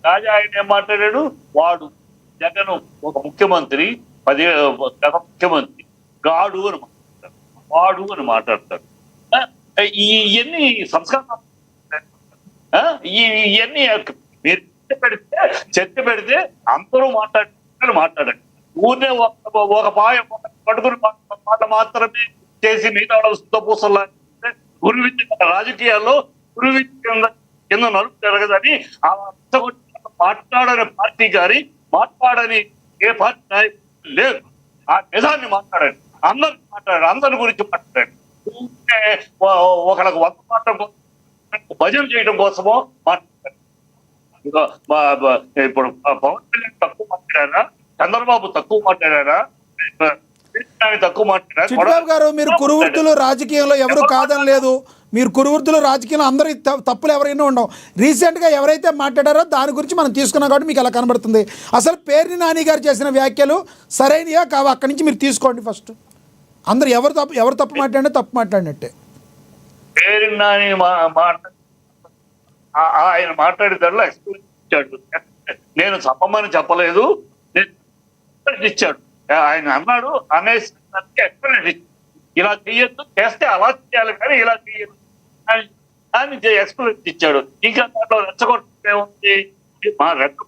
రాజా ఆయన ఏం మాట్లాడాడు, వాడు జగన్ ఒక ముఖ్యమంత్రి, గత ముఖ్యమంత్రి గాడు అని మాట్లాడతాడు, వాడు అని మాట్లాడతాడు. ఇవన్నీ సంస్కారం, ఇవన్నీ మీరు చర్చ పెడితే అందరూ మాట్లాడండి. ఊరినే ఒక పాయ పట్టుకుని మాట మాత్రమే చేసి మిగతా వాళ్ళ శుద్ధ పూసలా రాజకీయాల్లో కింద నలుపు జరగదని ఆ మాట్లాడని పార్టీ గారి మాట్లాడని ఏ పార్టీ నాయకులు లేదు. ఆ నిజాన్ని మాట్లాడండి, అందరి గురించి మాట్లాడండి. ఒకళ్ళకి 100 మాటల భజన చేయడం కోసమో మాట్లాడండి. ఇప్పుడు పవన్ కళ్యాణ్ తక్కువ మాట్లాడారా, చంద్రబాబు తక్కువ మాట్లాడారా, తక్కువ మాట్లాడారా? చిట్టిబాబు గారు, మీరు కురువృత్తులు రాజకీయంలో ఎవరు కాదని లేదు. మీరు కురువృత్తులు రాజకీయంలో అందరి తప్పులు ఎవరైనా ఉండవు. రీసెంట్గా ఎవరైతే మాట్లాడారో దాని గురించి మనం తీసుకున్నాం కాబట్టి మీకు అలా కనబడుతుంది. అసలు పేర్ని నాని గారు చేసిన వ్యాఖ్యలు సరైనయా కావా అక్కడి నుంచి మీరు తీసుకోండి ఫస్ట్. అందరు ఎవరు తప్పు మాట్లాడినా తప్పు మాట్లాడినట్టే. పేర్ని నాని ఆయన మాట్లాడేదానిలో ఎక్స్ప్లెయిన్ ఇచ్చాడు. నేను చెప్పమని చెప్పలేదు, నేను ఇచ్చాడు. ఆయన అన్నాడు అనేసి ఎక్స్ప్లెయిన్ ఇచ్చాడు. ఇలా చెయ్యొద్దు, చేస్తే అలా చేయాలి కానీ ఇలా చెయ్యొద్దు అని ఎక్స్ప్లెయిన్ ఇచ్చాడు. ఇంకా దాంట్లో రెచ్చగొట్టే ఉంది.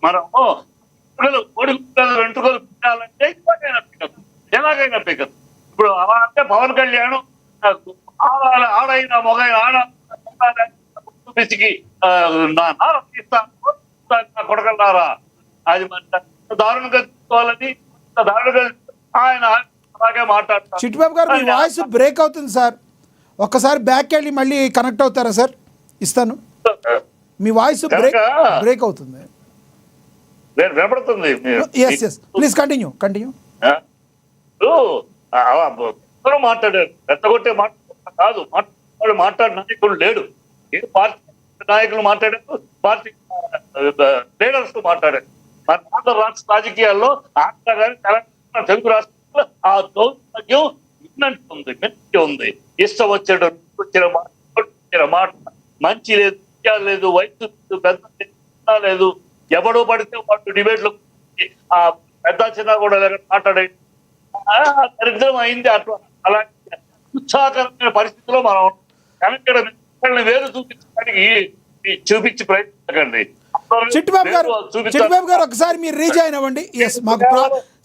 మనము కోడి గుడ్డలు వెంట్రుకలు పెట్టాలంటే ఎలాగైనా పిగదు. ఇప్పుడు అలా అంటే పవన్ కళ్యాణ్ ఆడైనా మొగైనా పిసికి కొడగలరా అది దారుణంగా తీసుకోవాలని దారుణంగా ఆయన అలాగే మాట్లాడతారు. చిట్టిబాబు గారు, మీ వాయిస్ బ్రేక్ అవుతుంది సార్. ఒక్కసారి బ్యాక్ వెళ్ళి మళ్ళీ కనెక్ట్ అవుతారా సార్? ఇస్తాను. మీ వాయిస్ బ్రేక్ అవుతుంది. వినపడుతుంది. Yes please continue. మాట్లాడారు, రెచ్చగొట్టే కాదు, మాట్లాడే నాయకుడు లేడు. ఏ పార్టీ నాయకులు మాట్లాడారు, పార్టీ లీడర్స్ తో మాట్లాడారు. మన ఆంధ్ర రాష్ట్ర రాజకీయాల్లో ఆంధ్ర కానీ తెలంగాణ తెలుగు రాష్ట్రాల్లో ఆ దౌర్భాగ్యం మిన్నట్టు ఉంది. ఇష్టం వచ్చిన మాట మంచి లేదు, లేదు, వయసు పెద్ద లేదు. ఎవడో పడితే వాడు డిబేట్లు ఆ పెద్ద చిన్న కూడా మాట్లాడే దరిద్రం అయింది. అట్లా అలాంటి ఉత్సాహకరమైన పరిస్థితిలో మనం కనుక వేరు చూపించడానికి చూపించి ప్రయత్నించకండి. చిట్టిబాబు గారు ఒకసారి మీరు రీజాయిన్ అవ్వండి. ఎస్, మాకు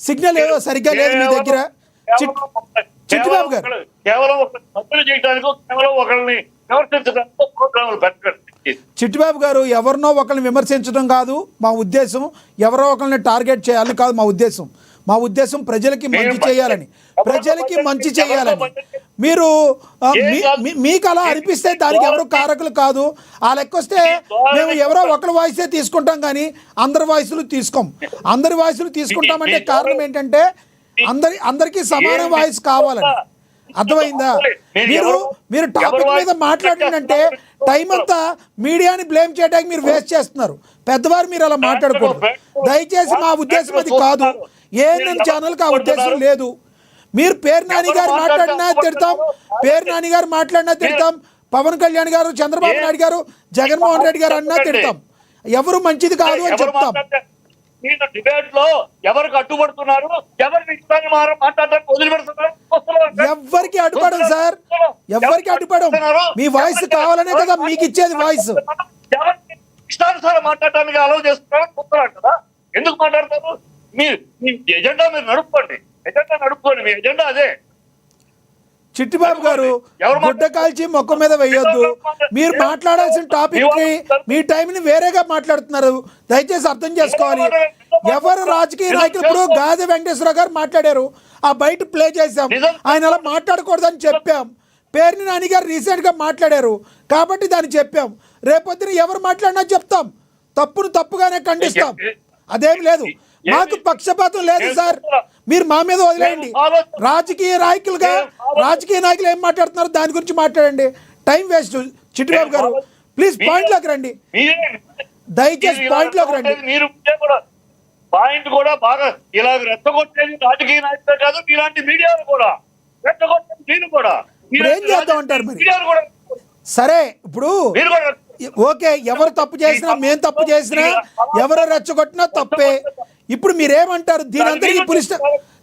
సిగ్నల్ ఏదో సరిగ్గా లేదు మీ దగ్గర. చిట్టిబాబు గారు, కేవలం ఒకరిని చేయడానికో కేవలం ఒకరిని విమర్శించడానికో ప్రోగ్రాములు పెట్టకండి. చిట్టిబాబు గారు, ఎవరినో ఒకరిని విమర్శించడం కాదు మా ఉద్దేశం, ఎవరో ఒకరిని టార్గెట్ చేయాలని కాదు మా ఉద్దేశం. మా ఉద్దేశం ప్రజలకి మంచి చేయాలని, మీరు మీకు అలా అనిపిస్తే దానికి ఎవరు కారకులు కాదు. ఆ లెక్కొస్తే మేము ఎవరో ఒకరి వాయిసే తీసుకుంటాం కానీ అందరి వాయిస్లు తీసుకోం. అందరి వాయిస్లు తీసుకుంటామంటే కారణం ఏంటంటే అందరికీ సమాన వాయిస్ కావాలని. అర్థమైందా? మీరు టాపిక్ మీద మాట్లాడిందంటే టైం అంతా మీడియాని బ్లేమ్ చేయడానికి మీరు వేస్ట్ చేస్తున్నారు. పెద్దవారు మీరు అలా మాట్లాడకూడదు దయచేసి. మా ఉద్దేశం అది కాదు. ఏఎన్ఎన్ ఛానల్కి ఆ ఉద్దేశం లేదు. మీరు పేరు నాని గారు మాట్లాడినా తిడతాం, పవన్ కళ్యాణ్ గారు, చంద్రబాబు నాయుడు గారు, జగన్మోహన్ రెడ్డి గారు అన్నా తిడతాం. ఎవరు మంచిది కాదు అని చెప్తాం. మీరు డిబేట్ లో ఎవరికి అడ్డుపడుతున్నారు, ఎవరికి ఇష్టాన్ని మాట్లాడడానికి వదిలిపెడుతున్నారు? ఎవరికి అడ్డుపడం సార్, ఎవరికి అడ్డుపడం. మీ వాయిస్ కావాలనే కదా మీకు ఇచ్చేది వాయిస్. ఎవరికి ఇష్టానుసారం మాట్లాడడానికి అలౌ చేస్తున్నారు కదా. ఎందుకు మాట్లాడతారు? మీ ఎజెండా మీరు నడుపుకోండి, మీ ఎజెండా అదే. చిట్టిబాబు గారు గుడ్డ కాల్చి మొక్క మీద వేయొద్దు. మీరు మాట్లాడాల్సిన టాపిక్ ని మీ టైంని వేరేగా మాట్లాడుతున్నారు, దయచేసి అర్థం చేసుకోవాలి. ఎవరు రాజకీయ నాయకులు, ఇప్పుడు గాది వెంకటేశ్వర గారు మాట్లాడారు, ఆ బయట ప్లే చేశాం, ఆయన అలా మాట్లాడకూడదని చెప్పాం. పేర్ని నాని గారు రీసెంట్గా మాట్లాడారు కాబట్టి దాన్ని చెప్పాం. రేపొద్దున ఎవరు మాట్లాడినా చెప్తాం, తప్పును తప్పుగానే ఖండిస్తాం, అదేం లేదు. మాకు పక్షపాతం లేదు సార్, మీరు మా మీద వదిలేయండి. రాజకీయ నాయకులు ఏం మాట్లాడుతున్నారో దాని గురించి మాట్లాడండి, టైం వేస్ట్. చిట్టిబాబు గారు ప్లీజ్ పాయింట్లోకి రండి, దయచేసి పాయింట్లోకి రండి. మీరు కూడా పాయింట్ కూడా బాగా ఇలా రెచ్చగొట్టేది రాజకీయ నాయకులే కాదు, మీలాంటి మీడియాలు కూడా రెచ్చగొట్టేది. మీరు కూడా ఏం చేద్దాం అంటారు మరి? సరే ఇప్పుడు ఓకే, ఎవరు తప్పు చేసినా, మేము తప్పు చేసినా, ఎవరు రెచ్చగొట్టినా తప్పే. ఇప్పుడు మీరేమంటారు దీనందరికీ పులిస్?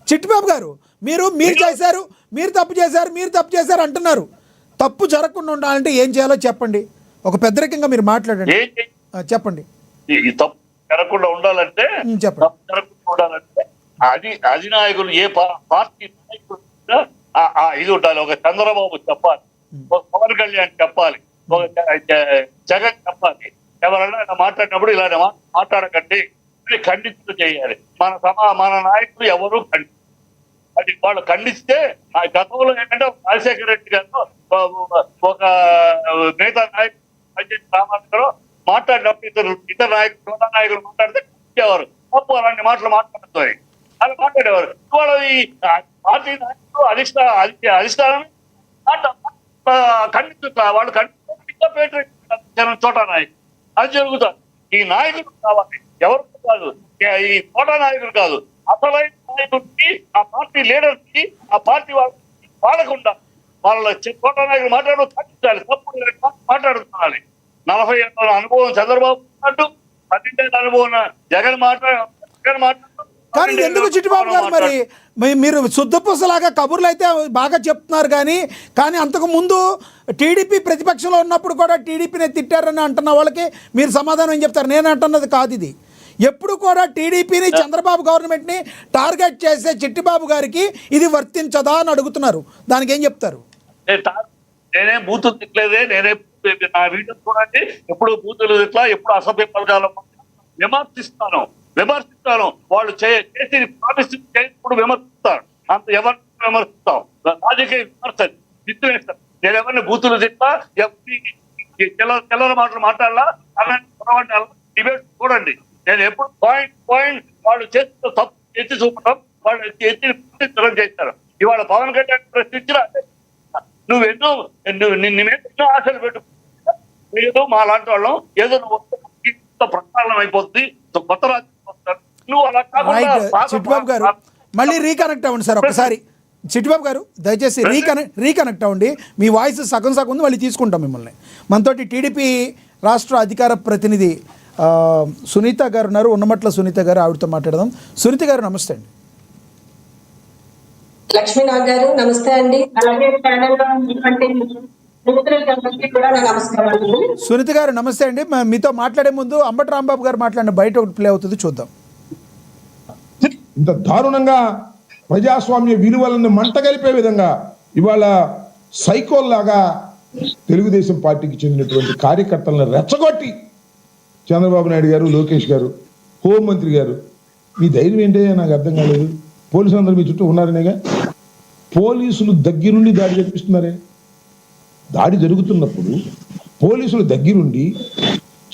చిట్టిబాబు గారు మీరు చేశారు, మీరు తప్పు చేశారు అంటున్నారు. తప్పు జరగకుండా ఉండాలంటే ఏం చేయాలో చెప్పండి, ఒక పెద్దరికంగా మీరు మాట్లాడండి, చెప్పండి. ఈ తప్పు జరగకుండా ఉండాలంటే చెప్పండి. అధినాయకులు ఏ పార్టీ నాయకులు ఇది ఉండాలి. ఒక చంద్రబాబు చెప్పాలి, ఒక పవన్ కళ్యాణ్ చెప్పాలి, ఒక జగన్ చెప్పాలి. ఎవరైనా ఇలా మాట్లాడినప్పుడు ఇలా మాట్లాడకండి అని ఖండించడం చేయాలి. మన నాయకులు ఎవరు అది వాళ్ళు ఖండిస్తే, ఆ గతంలో ఏంటంటే రాజశేఖర రెడ్డి గారు ఒక మిగతా నాయకులు రామారావు మాట్లాడినప్పుడు ఇతర నాయకులు మాట్లాడితే ఖండించేవారు, తప్పు అలాంటి మాటలు మాట్లాడుతాయి, అలా మాట్లాడేవారు. ఇవాళ ఈ పార్టీ నాయకులు అధిష్టానం ఖండిస్తున్నారు, వాళ్ళు ఖండిస్తారు చోటా నాయకులు. అది జరుగుతుంది. ఈ నాయకులు కావాలి, ఎవరు కాదు, ఈ చోటా నాయకులు కాదు, అసలైన నాయకుడికి, ఆ పార్టీ లీడర్ కి, ఆ పార్టీ వాళ్ళకుండా వాళ్ళ చోటా నాయకులు మాట్లాడడం ఖండించాలి, తప్పు మాట్లాడుతున్నారు. 40 ఏళ్ళ అనుభవం చంద్రబాబు మాట్లాడు, 12 ఏళ్ళ అనుభవం జగన్ మాట్లాడు. కానీ ఎందుకు చిట్టిబాబు గారు మరి మీరు శుద్ధపూసలాగా కబుర్లు అయితే బాగా చెప్తున్నారు, కానీ అంతకు ముందు టీడీపీ ప్రతిపక్షంలో ఉన్నప్పుడు కూడా టీడీపీని తిట్టారని అంటున్న వాళ్ళకి మీరు సమాధానం ఏం చెప్తారు? నేను అంటున్నది కాదు ఇది. ఎప్పుడు కూడా టీడీపీని, చంద్రబాబు గవర్నమెంట్ని టార్గెట్ చేసే చిట్టిబాబు గారికి ఇది వర్తించదా అని అడుగుతున్నారు, దానికి ఏం చెప్తారు? నేనేం బూతులు తిట్టలేదే, నా వీడియో చూడండి, ఎప్పుడు బూతులు తిట్లా, ఎప్పుడు అసభ్య పదాలు విమర్శిస్తాను. వాళ్ళు చేసి ప్రామిస్ చేయప్పుడు విమర్శిస్తారు, అంత ఎవరిని విమర్శిస్తాం, రాజకీయ విమర్శ తిట్టువేస్తారు. నేను ఎవరిని బూతులు తిట్టా, చిల్లర మాటలు మాట్లాడాలా, అలాంటి డిబేట్ చూడండి. నేను ఎప్పుడు పాయింట్ వాళ్ళు చేసిన తప్పు ఎత్తి చూపడం, వాళ్ళు ఎత్తి ప్రశ్నించడం చేస్తారు. ఇవాళ పవన్ కళ్యాణ్ ప్రశ్నించిన నువ్వెన్నో ఆశలు పెట్టు, ఏదో మా లాంటి వాళ్ళం ఏదో నువ్వు ప్రక్షాళన అయిపోతుంది, కొత్త రాజ్యం వస్తారు, నువ్వు అలా చిట్టిబాబు గారు మళ్ళీ రీకనెక్ట్ అవ్వండి సార్ ఒకసారి. చిట్టిబాబు గారు దయచేసి రీకనెక్ట్ అవ్వండి, మీ వాయిస్ సగం ఉంది, మళ్ళీ తీసుకుంటాం మిమ్మల్ని. మనతోటి టీడీపీ రాష్ట్ర అధికార ప్రతినిధి సునీత గారు ఉన్నారు, ఉన్నమట్ల సునీత గారు, ఆవిడతో మాట్లాడదాం. సునీత గారు నమస్తే అండి. లక్ష్మీనాథ్ గారు నమస్తే అండి. అలాగే సునీత గారు నమస్తే అండి. మీతో మాట్లాడే ముందు అంబటి రాంబాబు గారు మాట్లాడిన బయట ఒకటి ప్లే అవుతుంది, చూద్దాం. ఇంత దారుణంగా ప్రజాస్వామ్య విలువలను మంటగలిపే విధంగా ఇవాళ సైకోల్లాగా తెలుగుదేశం పార్టీకి చెందినటువంటి కార్యకర్తలను రెచ్చగొట్టి చంద్రబాబు నాయుడు గారు, లోకేష్ గారు, హోంమంత్రి గారు, మీ ధైర్యం ఏంటో నాకు అర్థం కాలేదు. పోలీసులు అందరూ మీ చుట్టూ ఉన్నారనేగా, పోలీసులు దగ్గరుండి దాడి జరిపిస్తున్నారే. దాడి జరుగుతున్నప్పుడు పోలీసులు దగ్గరుండి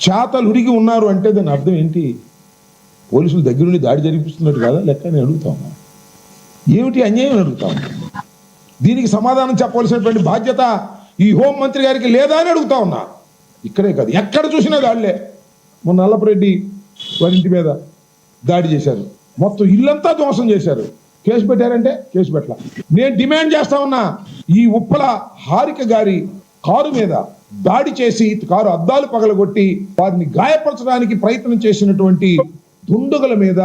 చేతలుడిగి ఉన్నారు అంటే దాని అర్థం ఏంటి? పోలీసులు దగ్గరుండి దాడి జరిపిస్తున్నట్టు కాదా లెక్క అని అడుగుతాము. ఏమిటి అన్యాయం అడుగుతాము. దీనికి సమాధానం చెప్పవలసినటువంటి బాధ్యత ఈ హోంమంత్రి గారికి లేదా అని అడుగుతా ఉన్నా. ఇక్కడే కాదు, ఎక్కడ చూసినా దాడిలే. మొన్న నల్లపురెడ్డి వారి ఇంటి మీద దాడి చేశారు, మొత్తం ఇల్లంతా ధ్వంసం చేశారు. కేసు పెట్టారంటే కేసు పెట్టాల. నేను డిమాండ్ చేస్తా ఉన్నా, ఈ ఉప్పల హారిక గారి కారు మీద దాడి చేసి కారు అద్దాలు పగలగొట్టి వారిని గాయపరచడానికి ప్రయత్నం చేసినటువంటి దుండగుల మీద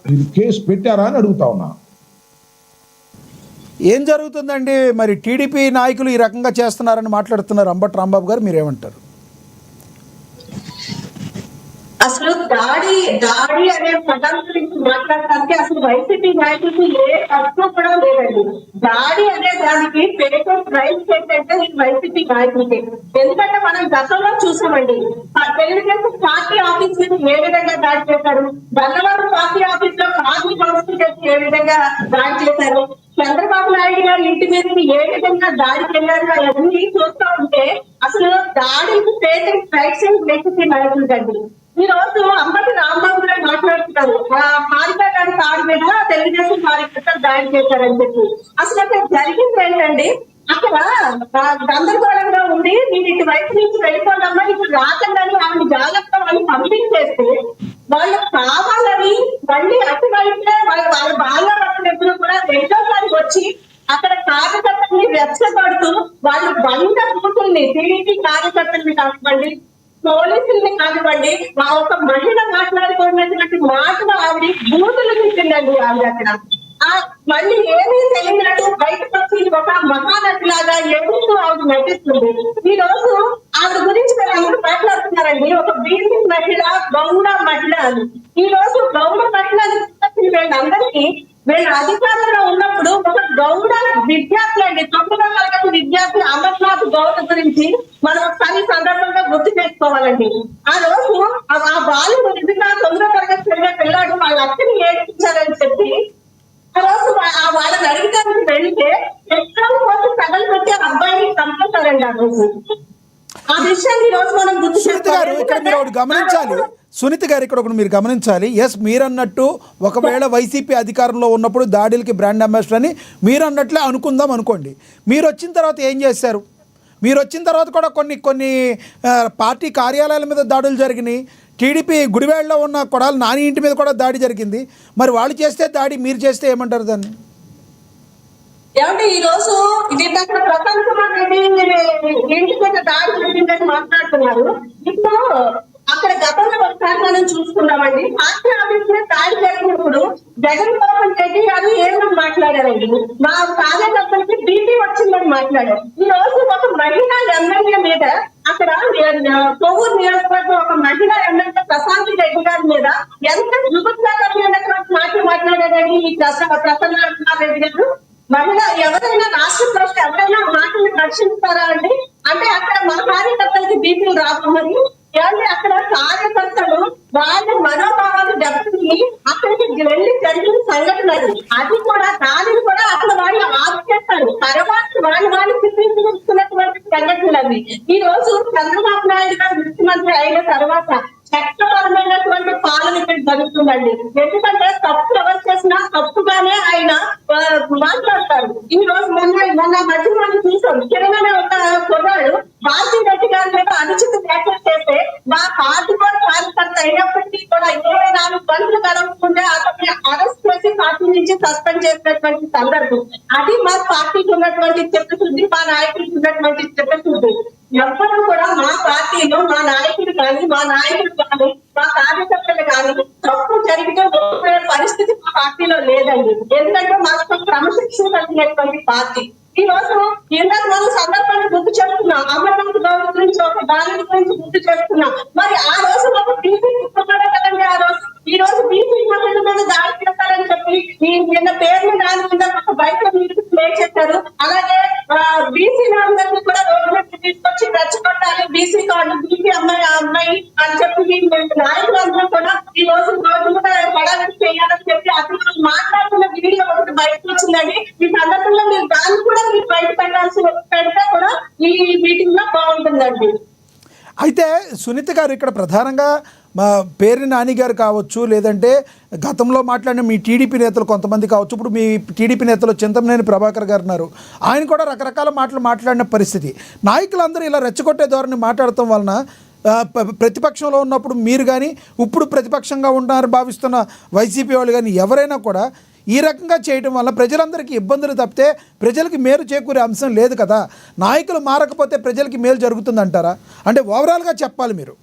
మీరు కేసు పెట్టారా అని అడుగుతా ఉన్నా. ఏం జరుగుతుందండి మరి? టీడీపీ నాయకులు ఈ రకంగా చేస్తున్నారని మాట్లాడుతున్నారు అంబటి రాంబాబు గారు, మీరేమంటారు? అసలు దాడి అనే పదం గురించి మాట్లాడటానికి అసలు వైసీపీ నాయకులకు ఏ తత్వం కూడా లేదండి. దాడి అనే దానికి పేటెంట్ రైట్స్ ఏంటంటే ఈ వైసీపీ నాయకులకి. ఎందుకంటే మనం గతంలో చూసామండి, తెలుగుదేశం పార్టీ ఆఫీస్ నుంచి ఏ విధంగా దాడి చేశారు, గన్నవరం పార్టీ ఆఫీస్ లో పార్టీ కౌన్సిల్ చేసి ఏ విధంగా దాడి చేశారు, చంద్రబాబు నాయుడు గారి ఇంటి మీదకి ఏ విధంగా దాడికి వెళ్ళారు, అవన్నీ చూస్తూ ఉంటే అసలు దాడికి పేటెంట్ రైట్స్ వైసీపీ నాయకులకండి. ఈ రోజు అంబటి రాంబాబు గారు మాట్లాడుతున్నారు, హారిక గారి కారు మీద తెలుగుదేశం కార్యకర్తలు దాడి చేశారని చెప్పి. అసలు అక్కడ జరిగింది ఏంటండి, అక్కడ గందరగోళంగా ఉండి నేను ఇటువైపు నుంచి వెళ్ళిపోవాలమ్మా ఇప్పుడు రాకుండా ఆమె జాగ్రత్త వాళ్ళు పంపించేస్తే వాళ్ళు కావాలని మళ్ళీ అటువైపే వాళ్ళ బాగా ఎప్పుడు కూడా రెండోసారి వచ్చి అక్కడ కార్యకర్తల్ని రెచ్చగొడుతూ వాళ్ళు 100 బూతుల్ని టీడీపీ కార్యకర్తల్ని కానివ్వండి, పోలీసుల్ని కానివ్వండి, మా ఒక మహిళ మాట్లాడుకున్నటువంటి మాటలు ఆవిడ బూతులు తిట్టిందండి. ఆవిడ అక్కడ మళ్ళీ ఏమీ తెలియనట్టు బయటకు వచ్చి ఒక మహానటిలాగా ఎదుగుతూ ఆవిడ నటిస్తుంది. ఈ రోజు ఆవిడ గురించి మీరు అందరూ మాట్లాడుతున్నారండి, ఒక బీసీ మహిళ, గౌడ మహిళ అని. ఈ రోజు గౌడ మహిళ వీళ్ళందరికీ వీళ్ళ అధికారంలో ఉన్నప్పుడు ఒక గౌడ విద్యార్థులు అండి, 9వ తరగతి విద్యార్థి అమర్నాథ్ గౌడ గురించి మనం ఒకసారి సందర్భంగా గుర్తు చేసుకోవాలండి. ఆ రోజు ఆ బాలుడు నిజంగా 9వ తరగతి చదివే పిల్లాడు వాళ్ళ అక్కని ఏడిపించారని చెప్పి ఆ రోజు వాళ్ళని అడిగడానికి వెళ్తే ఎక్కడ పోతే సగలు పెట్టి అబ్బాయిని చంపుతారండి. ఆ రోజు ఆ విషయాన్ని ఈ రోజు మనం గుర్తు చేసుకోవాలి. సునీత గారు ఇక్కడ ఒకటి మీరు గమనించాలి. ఎస్, మీరు అన్నట్టు ఒకవేళ వైసీపీ అధికారంలో ఉన్నప్పుడు దాడులకి బ్రాండ్ అంబాసిడర్ అని మీరు అన్నట్లే అనుకుందాం అనుకోండి. మీరు వచ్చిన తర్వాత ఏం చేశారు? మీరు వచ్చిన తర్వాత కూడా కొన్ని పార్టీ కార్యాలయాల మీద దాడులు జరిగినాయి. టీడీపీ గుడివాడలో ఉన్న కొడాలి నాని ఇంటి మీద కూడా దాడి జరిగింది. మరి వాళ్ళు చేస్తే దాడి, మీరు చేస్తే ఏమంటారు దాన్ని? ఏమంటే ఈ రోజు అక్కడ ప్రశాంత్ కుమార్ రెడ్డి ఇంటి మీద దాడి జరిగిందని మాట్లాడుతున్నారు. ఇప్పుడు అక్కడ గతంలో ఒకసారి మనం చూసుకున్నామండి, పార్టీ ఆఫీస్ మీద దాడి జరిగినప్పుడు జగన్మోహన్ రెడ్డి గారు ఏమని మాట్లాడారండి, మా కార్యకర్తలకి బీపీ వచ్చిందని మాట్లాడారు. ఈ రోజు ఒక మహిళా ఎమ్మెల్యే మీద అక్కడ కొవ్వూరు నియోజకవర్గం ఒక మహిళా ఎమ్మెల్యే ప్రశాంత్ రెడ్డి గారి మీద ఎంత జుగుత్సాకరమైనటువంటి మాటలు మాట్లాడారండి ఈ ప్రసన్న కుమార్ రెడ్డి గారు. మహిళ ఎవరైనా రాష్ట్ర ప్రజలు ఎవరైనా మాటలు రక్షిస్తారా అండి? అంటే అక్కడ మా కార్యకర్తలకి బీపీలు రాబోమని ఏమంటే అక్కడ కార్యకర్తలు వాళ్ళ మనోభావాలు దెబ్బతిని అక్కడికి వెళ్ళి జరిగిన సంఘటన అది కూడా దానిని కూడా అక్కడ వాళ్ళు ఆపిచేస్తారు. తర్వాత వాళ్ళు చిత్రించుకున్నటువంటి సంఘటనలు అవి. ఈ రోజు చంద్రబాబు నాయుడు గారు ముఖ్యమంత్రి అయిన తర్వాత చట్టపరమైనటువంటి పాలన ఇక్కడ జరుగుతుందండి. ఎందుకంటే తప్పు ఎవరు చేసినా తప్పుగానే ఆయన మాట్లాడతారు. ఈ రోజు మొన్న మధ్య మనం చూసాం, కిరణ్ ఒక కుర్రాడు భారతీ రెడ్డి గారి మీద అనుచిత వ్యాఖ్యలు చేస్తే మా పార్టీ కూడా కార్యకర్త అయినప్పటికీ కూడా 24 గంటలు గడవకుండా అతన్ని అరెస్ట్ చేసి పార్టీ నుంచి సస్పెండ్ చేసినటువంటి సందర్భం. అది మా పార్టీకి ఉన్నటువంటి చిత్తశుద్ధి, మా నాయకుడికి ఉన్నటువంటి చిత్తశుద్ధి. ఎవ్వరూ కూడా మా పార్టీలో మా నాయకుడు కానీ, మా నాయకుడు కానీ, మా కార్యకర్తలు కానీ తప్పు జరిగితే పరిస్థితి మా పార్టీలో లేదండి. ఎందుకంటే మాకు క్రమశిక్షణ కలిగినటువంటి పార్టీ. ఈ రోజు ఇందాక మనం సందర్భాన్ని గుర్తు చేస్తున్నాం, అమర్నాథ్ గౌడ్ గురించి ఒక దాని గురించి గుర్తు చేస్తున్నాం. మరి ఆ రోజు ఒక బీసీ కదండి. ఆ రోజు ఈ రోజు బీసీ మహిళల మీద దాడి చేస్తారని చెప్పి నిన్న పేర్లు దాని మీద ఒక బయట మీరు ప్లే చేశారు. అలాగే బీసీ అందరినీ కూడా రోడ్డు మీద తీసుకొచ్చి రెచ్చగొట్టాలి, బీసీ కార్డు, బీసీ అమ్మాయి అని చెప్పి నాయకులందరూ కూడా ఈ రోజు రోడ్డు మీద పడాలని చేయాలని చెప్పి అసలు మాట్లాడుతున్న వీడియో ఒకటి బయటకు వచ్చిందండి. ఈ సందర్భంలో మీరు దాన్ని కూడా మీరు బయట పెడితే కూడా ఈ మీటింగ్ లో బాగుంటుందండి. అయితే సునీత గారు ఇక్కడ ప్రధానంగా మా పేర్ని నాని గారు కావచ్చు, లేదంటే గతంలో మాట్లాడిన మీ టీడీపీ నేతలు కొంతమంది కావచ్చు, ఇప్పుడు మీ టీడీపీ నేతలు చింతమనేని ప్రభాకర్ గారు ఉన్నారు, ఆయన కూడా రకరకాల మాటలు మాట్లాడిన పరిస్థితి. నాయకులందరూ ఇలా రెచ్చగొట్టే ధోరణి మాట్లాడటం వలన ప్రతిపక్షంలో ఉన్నప్పుడు మీరు కానీ, ఇప్పుడు ప్రతిపక్షంగా ఉన్నారని భావిస్తున్న వైసీపీ వాళ్ళు కానీ ఎవరైనా కూడా ఈ రకంగా చేయడం వల్ల ప్రజలందరికీ ఇబ్బందులు తప్పితే ప్రజలకి మేలు చేకూరే అంశం లేదు కదా. నాయకులు మారకపోతే ప్రజలకి మేలు జరుగుతుందంటారా? అంటే ఓవరాల్గా చెప్పాలి మీరు.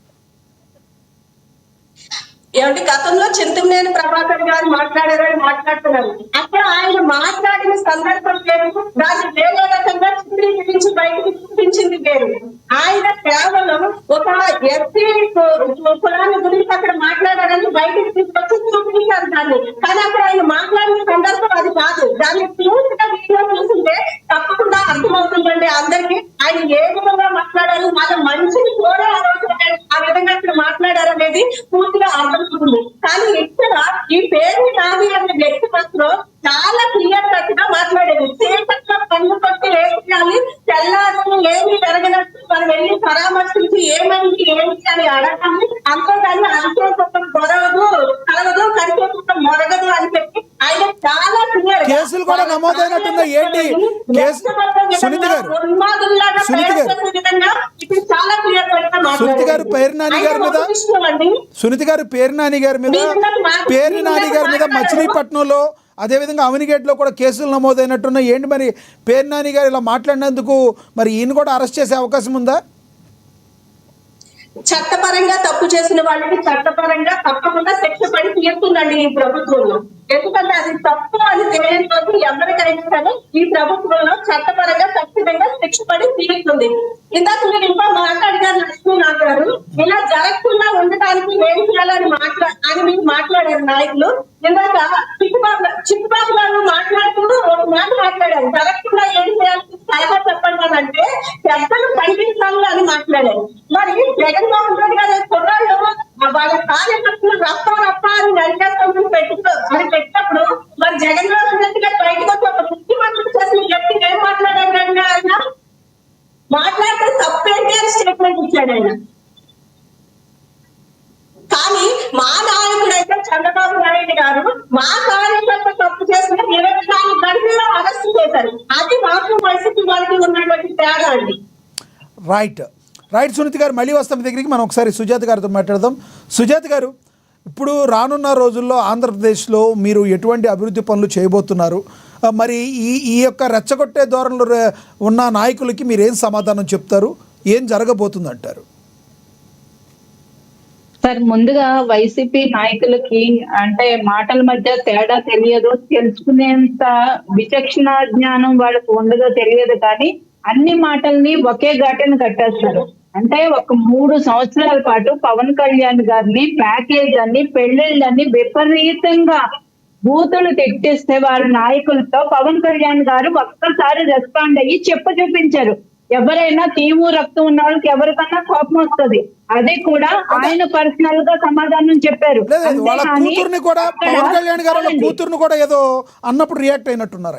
ఏమంటే గతంలో చింతమనేని ప్రభాకర్ గారు మాట్లాడారని మాట్లాడుతున్నారు. అక్కడ ఆయన మాట్లాడిన సందర్భం లేదు, దాన్ని వేరే రకంగా చిత్రీకరించి బయటకు చూపించింది వేరు. ఆయన కేవలం ఒక ఎస్సీ కులాన్ని గురించి అక్కడ కానీ అక్కడ ఆయన మాట్లాడిన సందర్భం అది కాదు. దాన్ని పూర్తిగా వీడియో చూస్తుంటే తప్పకుండా అర్థమవుతుందండి అందరికి ఆయన ఏ విధంగా మాట్లాడారు, మన మంచిని కూడా ఆ విధంగా అక్కడ మాట్లాడారు అనేది పూర్తిగా అర్థమవుతుంది. కానీ ఇక్కడ ఈ పేరు నాది అనే వ్యక్తి మాత్రం చాలా క్లియర్ కట్ గా మాట్లాడేది. చీకట్లో కన్ను కొట్టి వేయాలి, తెల్లారు ఏమి జరగనట్టు మనం వెళ్ళి పరామర్శించి ఏమైంది ఏంటి అని అడగాలి. అంతేగాని అంతేసుకుంటాం గొడవదు కలవదు, కంటేసుకుంటాం మొరగదు అని చెప్పి ఆయన చాలా క్లియర్. కేసులు కూడా నమోదైనట్టున్నాయి. ఏంటి కేసు? సునీత గారు, సునీత గారు, ఇప్పుడు చాలా క్లియర్ సునీత గారు పేరు నాని గారి మీద, సునీత గారు పేరు నాని గారి మీద, పేరు నాని గారి మీద మచిలీపట్నంలో అదేవిధంగా అవినిగేట్లో కూడా కేసులు నమోదైనట్టున్నాయి. ఏంటి మరి పేరు నాని గారు ఇలా మాట్లాడినందుకు మరి ఈయన కూడా అరెస్ట్ చేసే అవకాశం ఉందా? చట్టపరంగా తప్పు చేసిన వాళ్ళకి చట్టపరంగా తప్పకుండా శిక్ష పడి తీరుతుందండి ఈ ప్రభుత్వంలో. ఎందుకంటే అది తప్పు అని తెలియని రోజు ఎవరికైనా సరే ఈ ప్రభుత్వంలో చట్టపరంగా ఖచ్చితంగా శిక్ష పడి తీరుతుంది. ఇందాక మీరు ఇంకా మాట్లాడినారు లక్ష్మీనాథ్ గారు, ఇలా జరగకుండా ఉండటానికి ఏం చేయాలని అని మీరు మాట్లాడారు నాయకులు. ఇందాక చిట్టుబాబు గారు మాట్లాడుతూ ఒక మాట మాట్లాడారు, జరగకుండా ఏం చేయాలని సలహా చెప్పండి అని అంటే పెద్దలు ఖండించాలి అని మాట్లాడారు. మరి జగన్మోహన్ రెడ్డి గారు కుర్రాళ్ళు వాళ్ళ కార్యకర్తలు రప్ప అని నరికేస్తామని పెట్టినప్పుడు మరి జగన్మోహన్ రెడ్డి గారు బయటకు వచ్చి ఒక ముఖ్యమంత్రి చేసిన వ్యక్తి ఏం మాట్లాడారు? ఆయన మాట్లాడితే తప్పేంటి అని స్టేట్మెంట్ ఇచ్చాడు ఆయన. కానీ మా నాయకుడు అయితే చంద్రబాబు నాయుడు గారు మా కార్యకర్త తప్పు చేసిన 24 గంటల్లో అరెస్ట్ చేశారు. అది మాకు వైసీపీ వాళ్ళకి ఉన్నటువంటి తేడా అండి. రైట్ రైట్ సునీత గారు, మళ్ళీ వస్తాం మీ దగ్గరికి. మనం ఒకసారి సుజాత గారితో మాట్లాడదాం. సుజాత గారు, ఇప్పుడు రానున్న రోజుల్లో ఆంధ్రప్రదేశ్లో మీరు ఎటువంటి అభివృద్ధి పనులు చేయబోతున్నారు? మరి ఈ యొక్క రెచ్చగొట్టే ధోరణిలో ఉన్న నాయకులకి మీరేం సమాధానం చెప్తారు? ఏం జరగబోతుందంటారు? సార్, ముందుగా వైసీపీ నాయకులకి అంటే మాటల మధ్య తేడా తెలియదు, తెలుసుకునేంత విచక్షణ జ్ఞానం వాళ్ళకు ఉండదో తెలియదు, కానీ అన్ని మాటల్ని ఒకే ఘాటను కట్టేస్తారు. అంటే ఒక 3 సంవత్సరాల పాటు పవన్ కళ్యాణ్ గారిని ప్యాకేజ్ అని పెళ్లిళ్ళని విపరీతంగా బూతులు తిట్టిస్తే వారి నాయకులతో పవన్ కళ్యాణ్ గారు ఒక్కసారి రెస్పాండ్ అయ్యి చూపించారు. ఎవరైనా తీవ్ర రక్తం ఉన్న వాళ్ళకి ఎవరికన్నా కోపం వస్తుంది, అది కూడా ఆయన పర్సనల్ గా సమాధానం చెప్పారు.